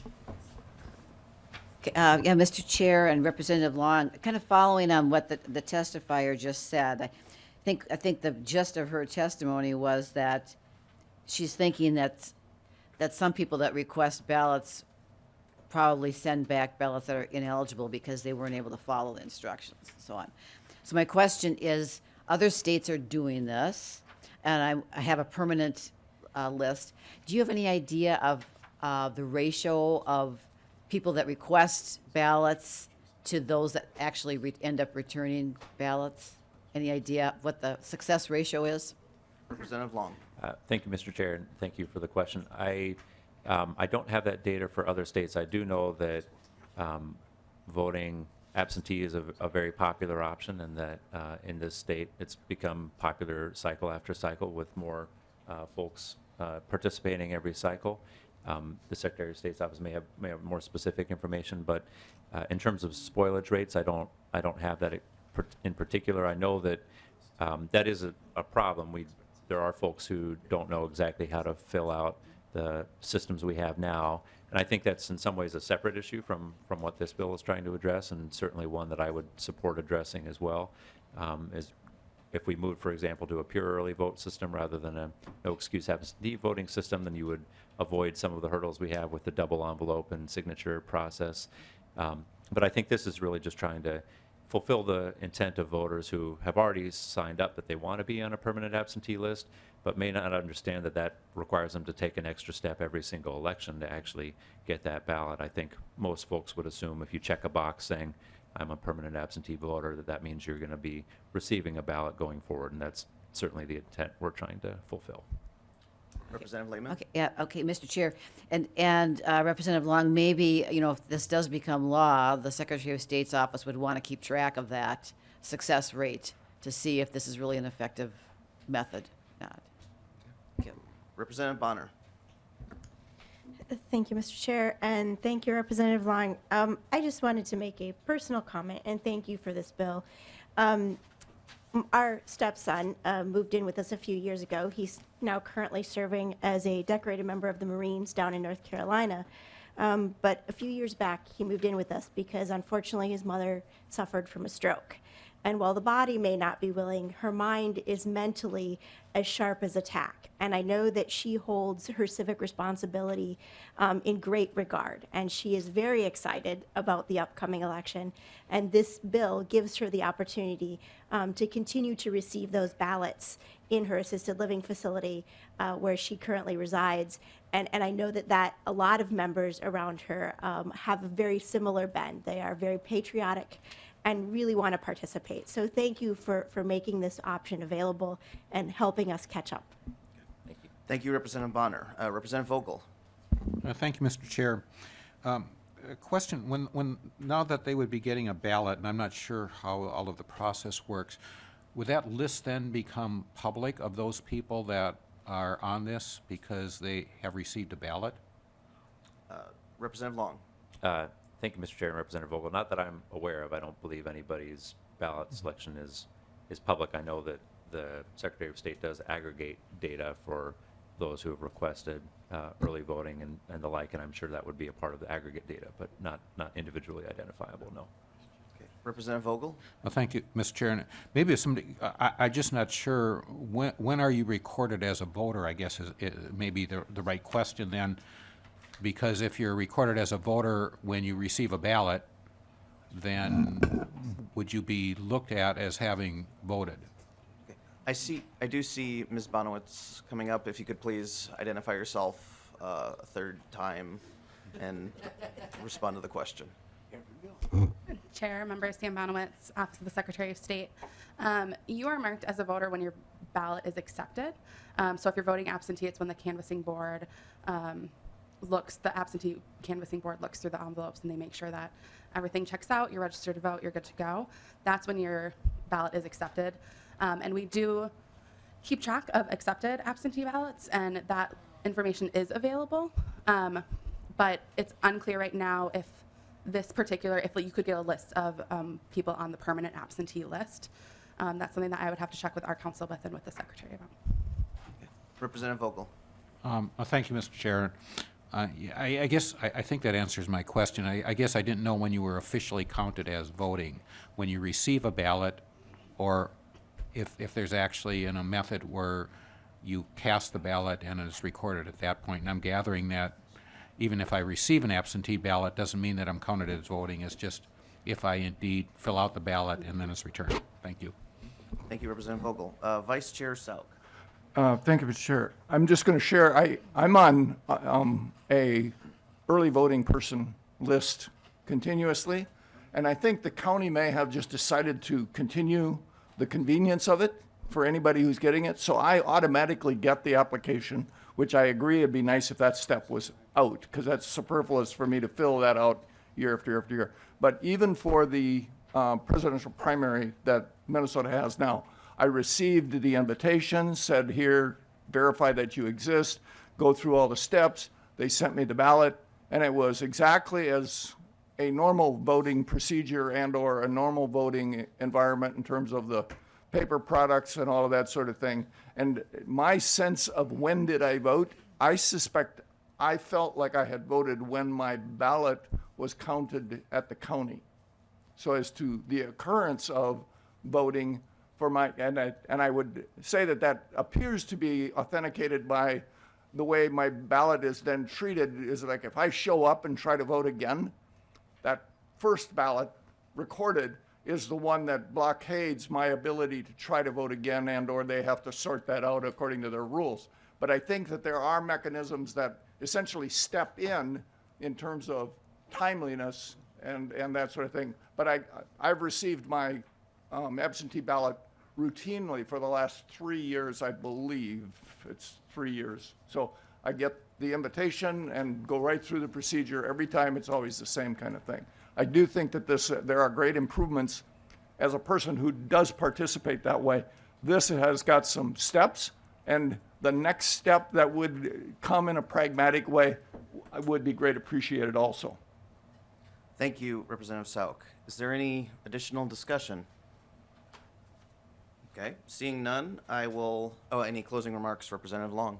Yeah, Mr. Chair and Representative Long, kind of following on what the testifier just said, I think the gist of her testimony was that she's thinking that some people that request ballots probably send back ballots that are ineligible because they weren't able to follow the instructions and so on. So my question is, other states are doing this, and I have a permanent list. Do you have any idea of the ratio of people that request ballots to those that actually end up returning ballots? Any idea what the success ratio is? Representative Long? Thank you, Mr. Chair, and thank you for the question. I don't have that data for other states. I do know that voting absentee is a very popular option, and that in this state it's become popular cycle after cycle, with more folks participating every cycle. The Secretary of State's office may have more specific information, but in terms of spoilage rates, I don't have that in particular. I know that that is a problem. There are folks who don't know exactly how to fill out the systems we have now, and I think that's in some ways a separate issue from what this bill is trying to address, and certainly one that I would support addressing as well. Is if we move, for example, to a pure early vote system rather than a no excuse absentee voting system, then you would avoid some of the hurdles we have with the double envelope and signature process. But I think this is really just trying to fulfill the intent of voters who have already signed up that they want to be on a permanent absentee list, but may not understand that that requires them to take an extra step every single election to actually get that ballot. I think most folks would assume if you check a box saying, I'm a permanent absentee voter, that means you're going to be receiving a ballot going forward, and that's certainly the intent we're trying to fulfill. Representative Lehman? Okay, yeah, okay, Mr. Chair, and Representative Long, maybe, if this does become law, the Secretary of State's office would want to keep track of that success rate to see if this is really an effective method. Not. Thank you. Representative Bonner? Thank you, Mr. Chair, and thank you, Representative Long. I just wanted to make a personal comment, and thank you for this bill. Our stepson moved in with us a few years ago. He's now currently serving as a decorated member of the Marines down in North Carolina. But a few years back, he moved in with us because unfortunately his mother suffered from a stroke. And while the body may not be willing, her mind is mentally as sharp as a tack. And I know that she holds her civic responsibility in great regard. And she is very excited about the upcoming election. And this bill gives her the opportunity to continue to receive those ballots in her assisted living facility where she currently resides. And I know that a lot of members around her have a very similar bend. They are very patriotic and really want to participate. So thank you for making this option available and helping us catch up. Thank you, Representative Bonner. Representative Vogel. Thank you, Mr. Chair. A question, now that they would be getting a ballot, and I'm not sure how all of the process works, would that list then become public of those people that are on this because they have received a ballot? Representative Long. Thank you, Mr. Chair and Representative Vogel. Not that I'm aware of. I don't believe anybody's ballot selection is public. I know that the Secretary of State does aggregate data for those who have requested early voting and the like, and I'm sure that would be a part of the aggregate data, but not individually identifiable, no. Okay. Representative Vogel. Well, thank you, Mr. Chair. And maybe if somebody, I'm just not sure, when are you recorded as a voter, I guess is maybe the right question then. Because if you're recorded as a voter when you receive a ballot, then would you be looked at as having voted? Okay. I do see Ms. Bonowitz coming up. If you could please identify yourself a third time and respond to the question. Chair, members, Sam Bonowitz, Office of the Secretary of State. You are marked as a voter when your ballot is accepted. So if you're voting absentee, it's when the canvassing board the absentee canvassing board looks through the envelopes and they make sure that everything checks out, you're registered to vote, you're good to go. That's when your ballot is accepted. And we do keep track of accepted absentee ballots, and that information is available. But it's unclear right now if you could get a list of people on the permanent absentee list. That's something that I would have to check with our council with and with the secretary about. Okay. Representative Vogel. Thank you, Mr. Chair. I guess I think that answers my question. I guess I didn't know when you were officially counted as voting. When you receive a ballot, or if there's actually a method where you cast the ballot and it's recorded at that point. And I'm gathering that even if I receive an absentee ballot, doesn't mean that I'm counted as voting. It's just if I indeed fill out the ballot and then it's returned. Thank you. Thank you, Representative Vogel. Vice Chair Sauk. Thank you, Mr. Chair. I'm just going to share, I'm on a early voting person list continuously, and I think the county may have just decided to continue the convenience of it for anybody who's getting it, so I automatically get the application, which I agree it'd be nice if that step was out, because that's superfluous for me to fill that out year after year after year. But even for the presidential primary that Minnesota has now, I received the invitation, said here, verify that you exist, go through all the steps. They sent me the ballot, and it was exactly as a normal voting procedure and/or a normal voting environment in terms of the paper products and all of that sort of thing. And my sense of when did I vote, I suspect I felt like I had voted when my ballot was counted at the county. So as to the occurrence of voting, and I would say that appears to be authenticated by the way my ballot is then treated. Is like if I show up and try to vote again, that first ballot recorded is the one that blockades my ability to try to vote again, and/or they have to sort that out according to their rules. But I think that there are mechanisms that essentially step in terms of timeliness and that sort of thing. But I've received my absentee ballot routinely for the last 3 years, I believe. It's 3 years. So I get the invitation and go right through the procedure. Every time it's always the same kind of thing. I do think that there are great improvements. As a person who does participate that way, this has got some steps, and the next step that would come in a pragmatic way would be great appreciated also. Thank you, Representative Sauk. Is there any additional discussion? Okay, seeing none, I will, any closing remarks, Representative Long?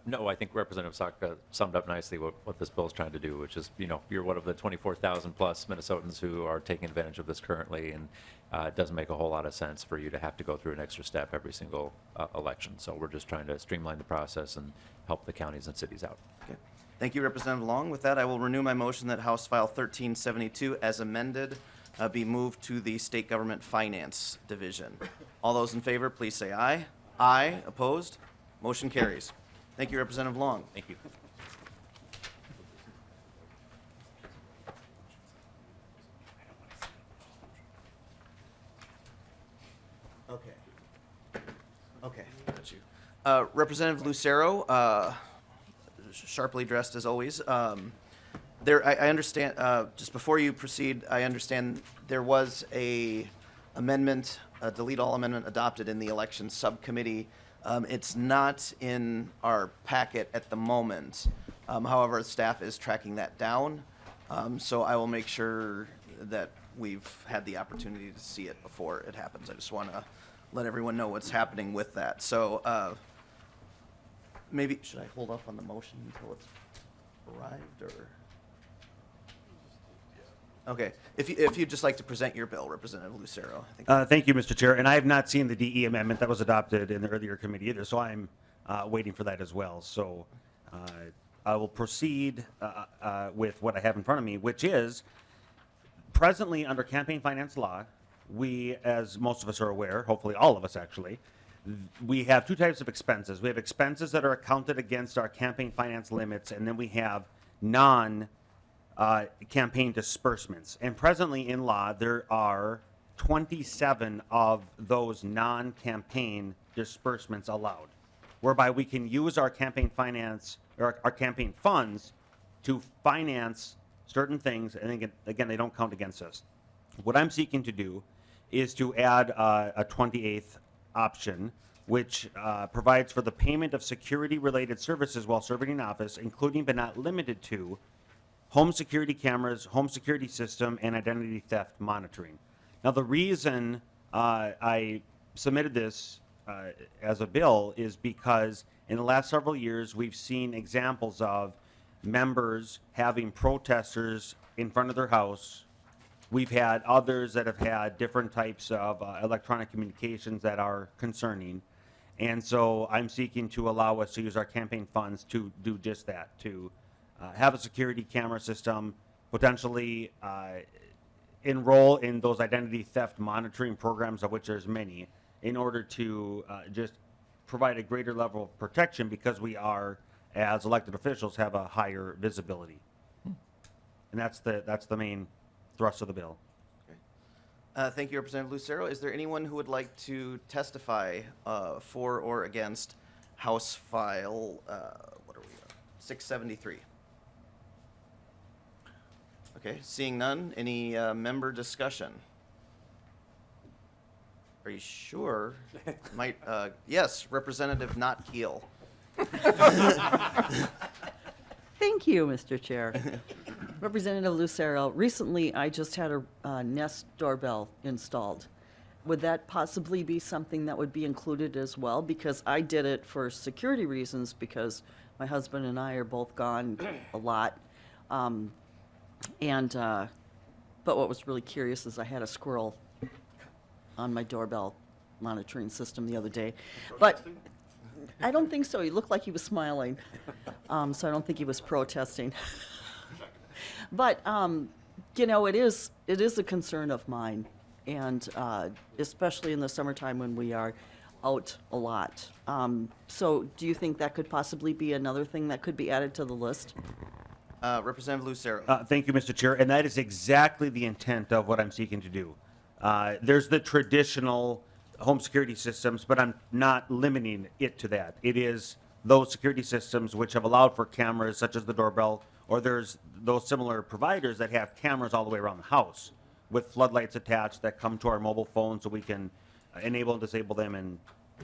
No, I think Representative Saka summed up nicely what this bill is trying to do, which is, you're one of the 24,000 plus Minnesotans who are taking advantage of this currently, and it doesn't make a whole lot of sense for you to have to go through an extra step every single election. So we're just trying to streamline the process and help the counties and cities out. Okay. Thank you, Representative Long. With that, I will renew my motion that House File 1372, as amended, be moved to the State Government Finance Division. All those in favor, please say aye. Aye. Opposed? Motion carries. Thank you, Representative Long. Thank you. Okay, got you. Representative Lucero, sharply dressed as always. I understand, just before you proceed, I understand there was a amendment, a delete all amendment adopted in the election subcommittee. It's not in our packet at the moment. However, staff is tracking that down. So I will make sure that we've had the opportunity to see it before it happens. I just want to let everyone know what's happening with that. So maybe, should I hold off on the motion until it's arrived, or? Okay, if you'd just like to present your bill, Representative Lucero. I think. Thank you, Mr. Chair. And I have not seen the DE amendment that was adopted in the earlier committee either, so I'm waiting for that as well. So I will proceed with what I have in front of me, which is presently under campaign finance law, we, as most of us are aware, hopefully all of us actually, we have two types of expenses. We have expenses that are accounted against our campaign finance limits, and then we have campaign disbursements. And presently in law, there are 27 of those non-campaign disbursements allowed, whereby we can use our campaign finance or our campaign funds to finance certain things, and again, they don't count against us. What I'm seeking to do is to add a 28th option, which provides for the payment of security-related services while serving in office, including but not limited to home security cameras, home security system, and identity theft monitoring. Now, the reason I submitted this as a bill is because in the last several years, we've seen examples of members having protesters in front of their house. We've had others that have had different types of electronic communications that are concerning. And so I'm seeking to allow us to use our campaign funds to do just that, to have a security camera system, potentially enroll in those identity theft monitoring programs, of which there's many, in order to just provide a greater level of protection, because we are, as elected officials, have a higher visibility. And that's the main thrust of the bill. Thank you, Representative Lucero. Is there anyone who would like to testify for or against House File, 673? Okay, seeing none, any member discussion? Are you sure? Might, yes, Representative Not Keel. Thank you, Mr. Chair. Representative Lucero, recently I just had a Nest doorbell installed. Would that possibly be something that would be included as well? Because I did it for security reasons, because my husband and I are both gone a lot. But what was really curious is I had a squirrel on my doorbell monitoring system the other day. But I don't think so. He looked like he was smiling. So I don't think he was protesting. But, it is a concern of mine, and especially in the summertime when we are out a lot. So do you think that could possibly be another thing that could be added to the list? Representative Lucero. Thank you, Mr. Chair. And that is exactly the intent of what I'm seeking to do. There's the traditional home security systems, but I'm not limiting it to that. It is those security systems which have allowed for cameras such as the doorbell, or there's those similar providers that have cameras all the way around the house with floodlights attached that come to our mobile phone so we can enable and disable them and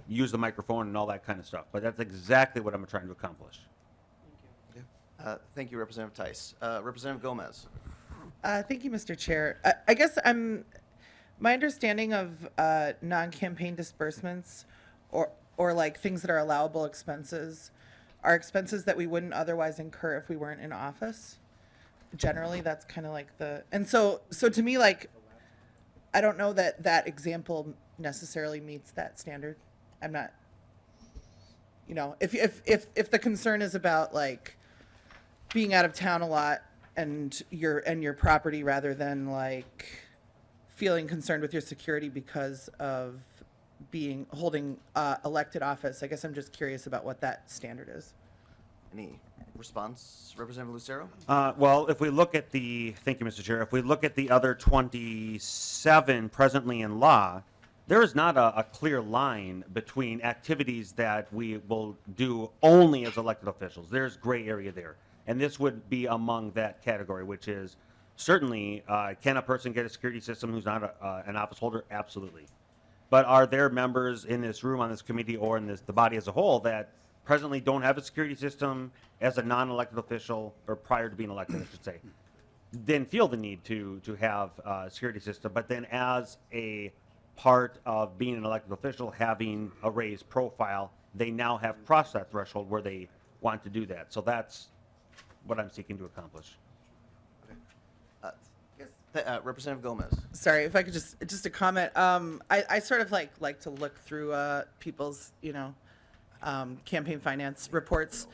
use the microphone and all that kind of stuff. But that's exactly what I'm trying to accomplish. Thank you, Representative Tice. Representative Gomez. Thank you, Mr. Chair. I guess my understanding of non-campaign disbursements or like things that are allowable expenses are expenses that we wouldn't otherwise incur if we weren't in office. Generally, that's kind of like and so to me, like, I don't know that that example necessarily meets that standard. I'm not, if the concern is about like being out of town a lot and your property rather than like feeling concerned with your security because of holding elected office, I guess I'm just curious about what that standard is. Any response, Representative Lucero? Well, if we look at thank you, Mr. Chair, if we look at the other 27 presently in law, there is not a clear line between activities that we will do only as elected officials. There's gray area there. And this would be among that category, which is certainly, can a person get a security system who's not an office holder? Absolutely. But are there members in this room, on this committee, or in the body as a whole that presently don't have a security system as a non-elected official, or prior to being elected, I should say, didn't feel the need to have a security system, but then as a part of being an elected official, having a raised profile, they now have crossed that threshold where they want to do that. So that's what I'm seeking to accomplish. Representative Gomez. Sorry, if I could just a comment. I sort of like to look through people's campaign finance reports,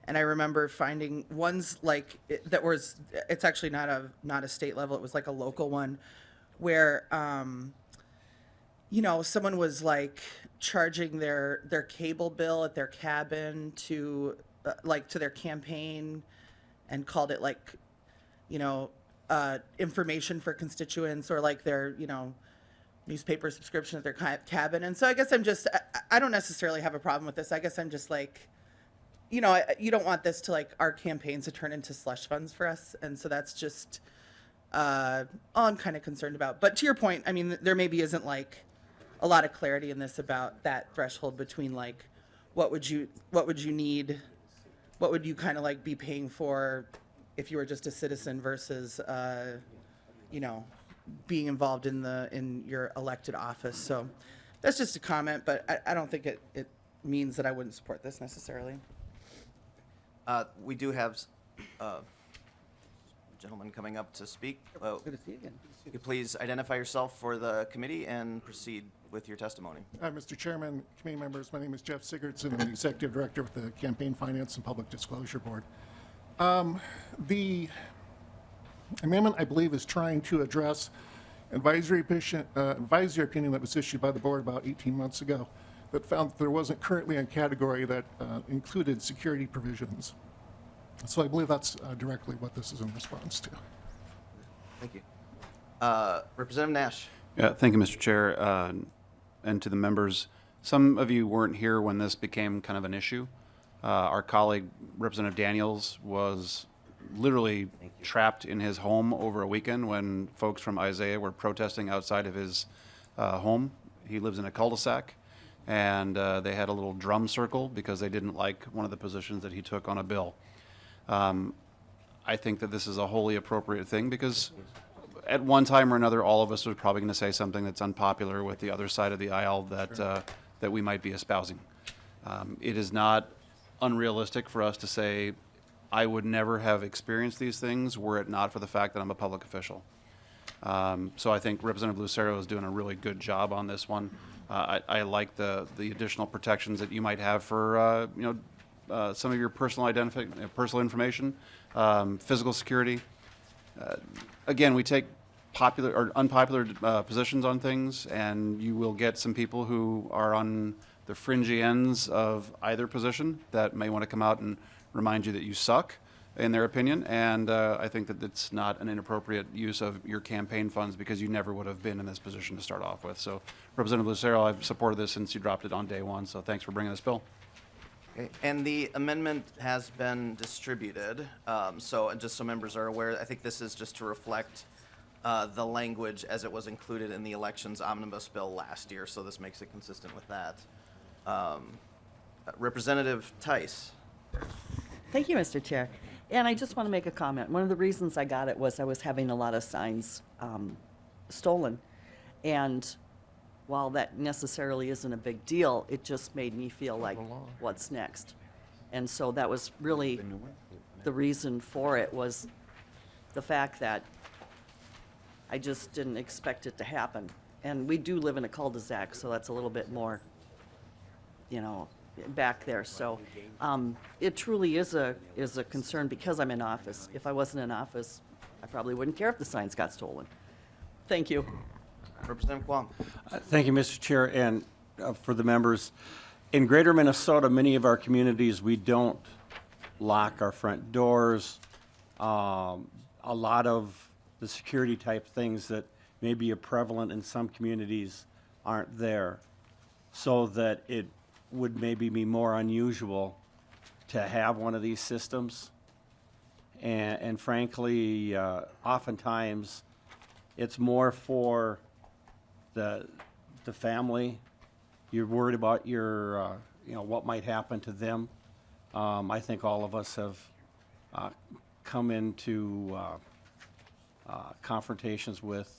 and I remember finding ones like it's actually not a state level. It was like a local one, where someone was like charging their cable bill at their cabin to their campaign, and called it like information for constituents, or like their newspaper subscription at their cabin. And so I guess I don't necessarily have a problem with this. I guess I'm just like, you don't want this to like our campaigns to turn into slush funds for us. And so that's just all I'm kind of concerned about. But to your point, I mean, there maybe isn't like a lot of clarity in this about that threshold between like what would you need, what would you kind of like be paying for if you were just a citizen versus being involved in your elected office. So that's just a comment, but I don't think it means that I wouldn't support this necessarily. We do have a gentleman coming up to speak. Good to see you again. You could please identify yourself for the committee and proceed with your testimony. Mr. Chairman, committee members, my name is Jeff Sigurdsson. I'm the Executive Director with the Campaign Finance and Public Disclosure Board. The amendment, I believe, is trying to address advisory opinion that was issued by the board about 18 months ago that found that there wasn't currently a category that included security provisions. So I believe that's directly what this is in response to. Thank you. Representative Nash. Yeah, thank you, Mr. Chair, and to the members. Some of you weren't here when this became kind of an issue. Our colleague, Representative Daniels, was literally trapped in his home over a weekend when folks from Isaiah were protesting outside of his home. He lives in a cul-de-sac, and they had a little drum circle because they didn't like one of the positions that he took on a bill. I think that this is a wholly appropriate thing because at one time or another, all of us are probably going to say something that's unpopular with the other side of the aisle that we might be espousing. It is not unrealistic for us to say, I would never have experienced these things were it not for the fact that I'm a public official. So I think Representative Lucero is doing a really good job on this one. I like the additional protections that you might have for some of your personal information, physical security. Again, we take popular or unpopular positions on things, and you will get some people who are on the fringy ends of either position that may want to come out and remind you that you suck, in their opinion. And I think that it's not an inappropriate use of your campaign funds because you never would have been in this position to start off with. So, Representative Lucero, I've supported this since you dropped it on day one. So, thanks for bringing this bill. Okay. And the amendment has been distributed. So just so members are aware, I think this is just to reflect the language as it was included in the elections omnibus bill last year. So this makes it consistent with that. Representative Tice. Thank you, Mr. Chair. And I just want to make a comment. One of the reasons I got it was I was having a lot of signs stolen. And while that necessarily isn't a big deal, it just made me feel like, what's next? And so that was really the reason for it, was the fact that I just didn't expect it to happen. And we do live in a cul-de-sac, so that's a little bit more, you know, back there. So it truly is a concern because I'm in office. If I wasn't in office, I probably wouldn't care if the signs got stolen. Thank you. Representative Quam. Thank you, Mr. Chair, and for the members. In greater Minnesota, many of our communities, we don't lock our front doors. A lot of the security type things that may be prevalent in some communities aren't there. So that it would maybe be more unusual to have one of these systems. And frankly, oftentimes, it's more for the family. You're worried about your, what might happen to them. I think all of us have come into confrontations with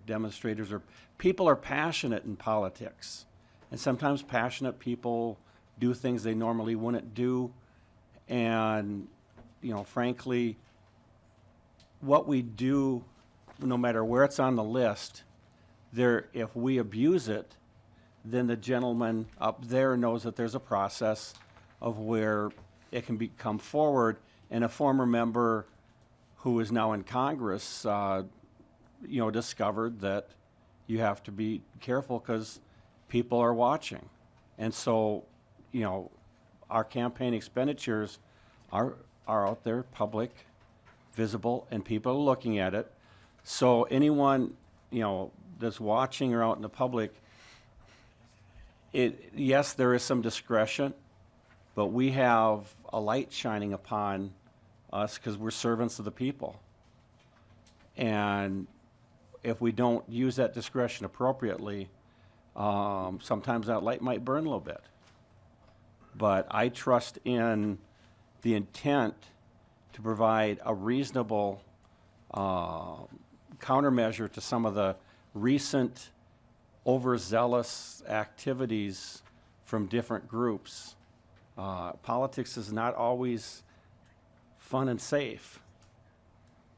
demonstrators, or people are passionate in politics. And sometimes passionate people do things they normally wouldn't do. And, frankly, what we do, no matter where it's on the list, if we abuse it, then the gentleman up there knows that there's a process of where it can come forward. And a former member who is now in Congress, discovered that you have to be careful because people are watching. And so, our campaign expenditures are out there, public, visible, and people are looking at it. So anyone, that's watching or out in the public, yes, there is some discretion, but we have a light shining upon us because we're servants of the people. And if we don't use that discretion appropriately, sometimes that light might burn a little bit. But I trust in the intent to provide a reasonable countermeasure to some of the recent overzealous activities from different groups. Politics is not always fun and safe.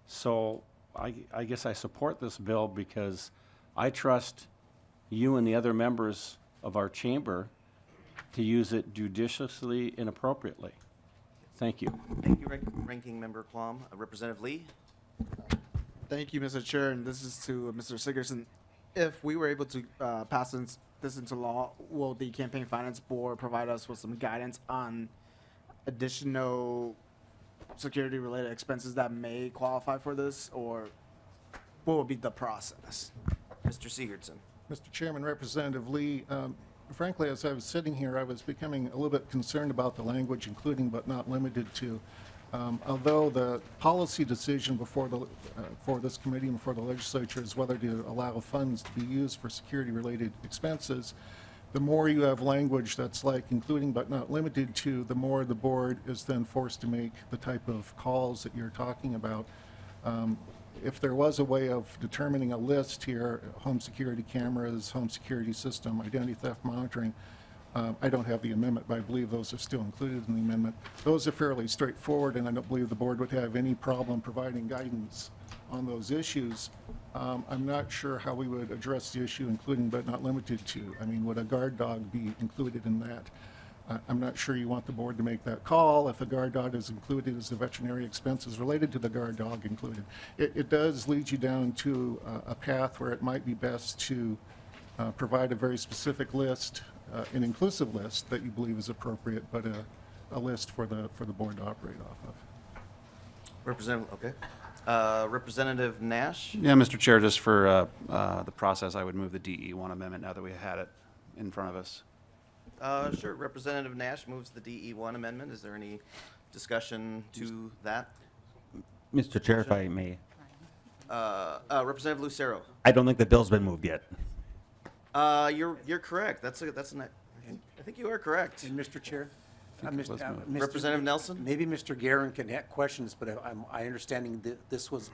So I guess I support this bill because I trust you and the other members of our chamber to use it judiciously and appropriately. Thank you. Thank you, Ranking Member Quam. Representative Lee. Thank you, Mr. Chair, and this is to Mr. Sigurdson. If we were able to pass this into law, will the Campaign Finance Board provide us with some guidance on additional security-related expenses that may qualify for this, or what would be the process? Mr. Sigurdson. Mr. Chairman, Representative Lee, frankly, as I was sitting here, I was becoming a little bit concerned about the language, including but not limited to. Although the policy decision before for this committee and before the legislature is whether to allow funds to be used for security-related expenses, the more you have language that's like including but not limited to, the more the board is then forced to make the type of calls that you're talking about. If there was a way of determining a list here, home security cameras, home security system, identity theft monitoring, I don't have the amendment, but I believe those are still included in the amendment. Those are fairly straightforward, and I don't believe the board would have any problem providing guidance on those issues. I'm not sure how we would address the issue, including but not limited to. I mean, would a guard dog be included in that? I'm not sure you want the board to make that call. If a guard dog is included, is the veterinary expenses related to the guard dog included? It does lead you down to a path where it might be best to provide a very specific list, an inclusive list that you believe is appropriate, but a list for the board to operate off of. Representative Nash. Yeah, Mr. Chair, just for the process, I would move the DE1 amendment now that we had it in front of us. Sure. Representative Nash moves the DE1 amendment. Is there any discussion to that? Mr. Chair, if I may, Representative Lucero. I don't think the bill's been moved yet. You're correct. I think you are correct. And Mr. Chair? Representative Nelson. Maybe Mr. Guerin can have questions, but I understanding that this was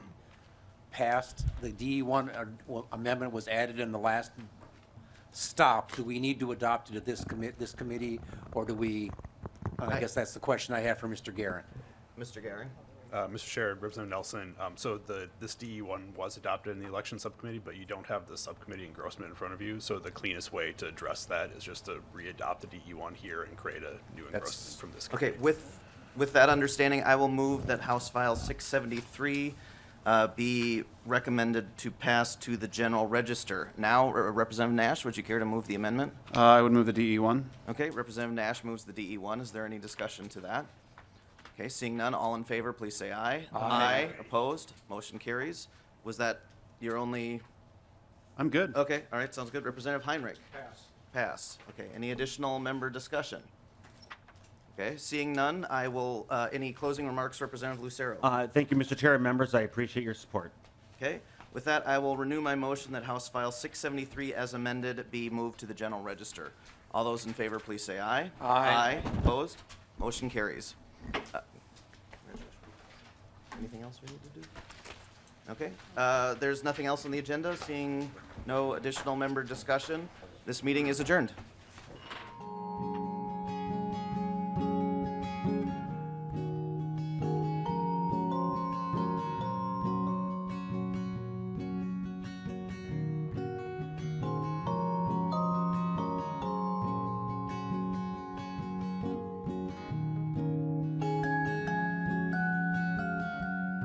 passed, the DE1 amendment was added in the last stop, do we need to adopt it at this committee, or do we, I guess that's the question I have for Mr. Guerin. Mr. Gehring? Mr. Chair, Representative Nelson, so this DE1 was adopted in the election subcommittee, but you don't have the subcommittee engrossment in front of you, so the cleanest way to address that is just to re-adopt the DE1 here and create a new engrossment from this committee. Okay, with that understanding, I will move that House File 673 be recommended to pass to the general register. Now, Representative Nash, would you care to move the amendment? I would move the DE1. Okay, Representative Nash moves the DE1. Is there any discussion to that? Okay, seeing none, all in favor, please say aye. Aye. Opposed? Motion carries. Was that your only? I'm good. Okay, all right, sounds good. Representative Heinrich? Pass. Okay, any additional member discussion? Okay, seeing none, I will, any closing remarks, Representative Lucero? Thank you, Mr. Chair and members. I appreciate your support. Okay, with that, I will renew my motion that House File 673 as amended be moved to the general register. All those in favor, please say aye. Aye. Opposed? Motion carries. Anything else we need to do? Okay, there's nothing else on the agenda. Seeing no additional member discussion, this meeting is adjourned.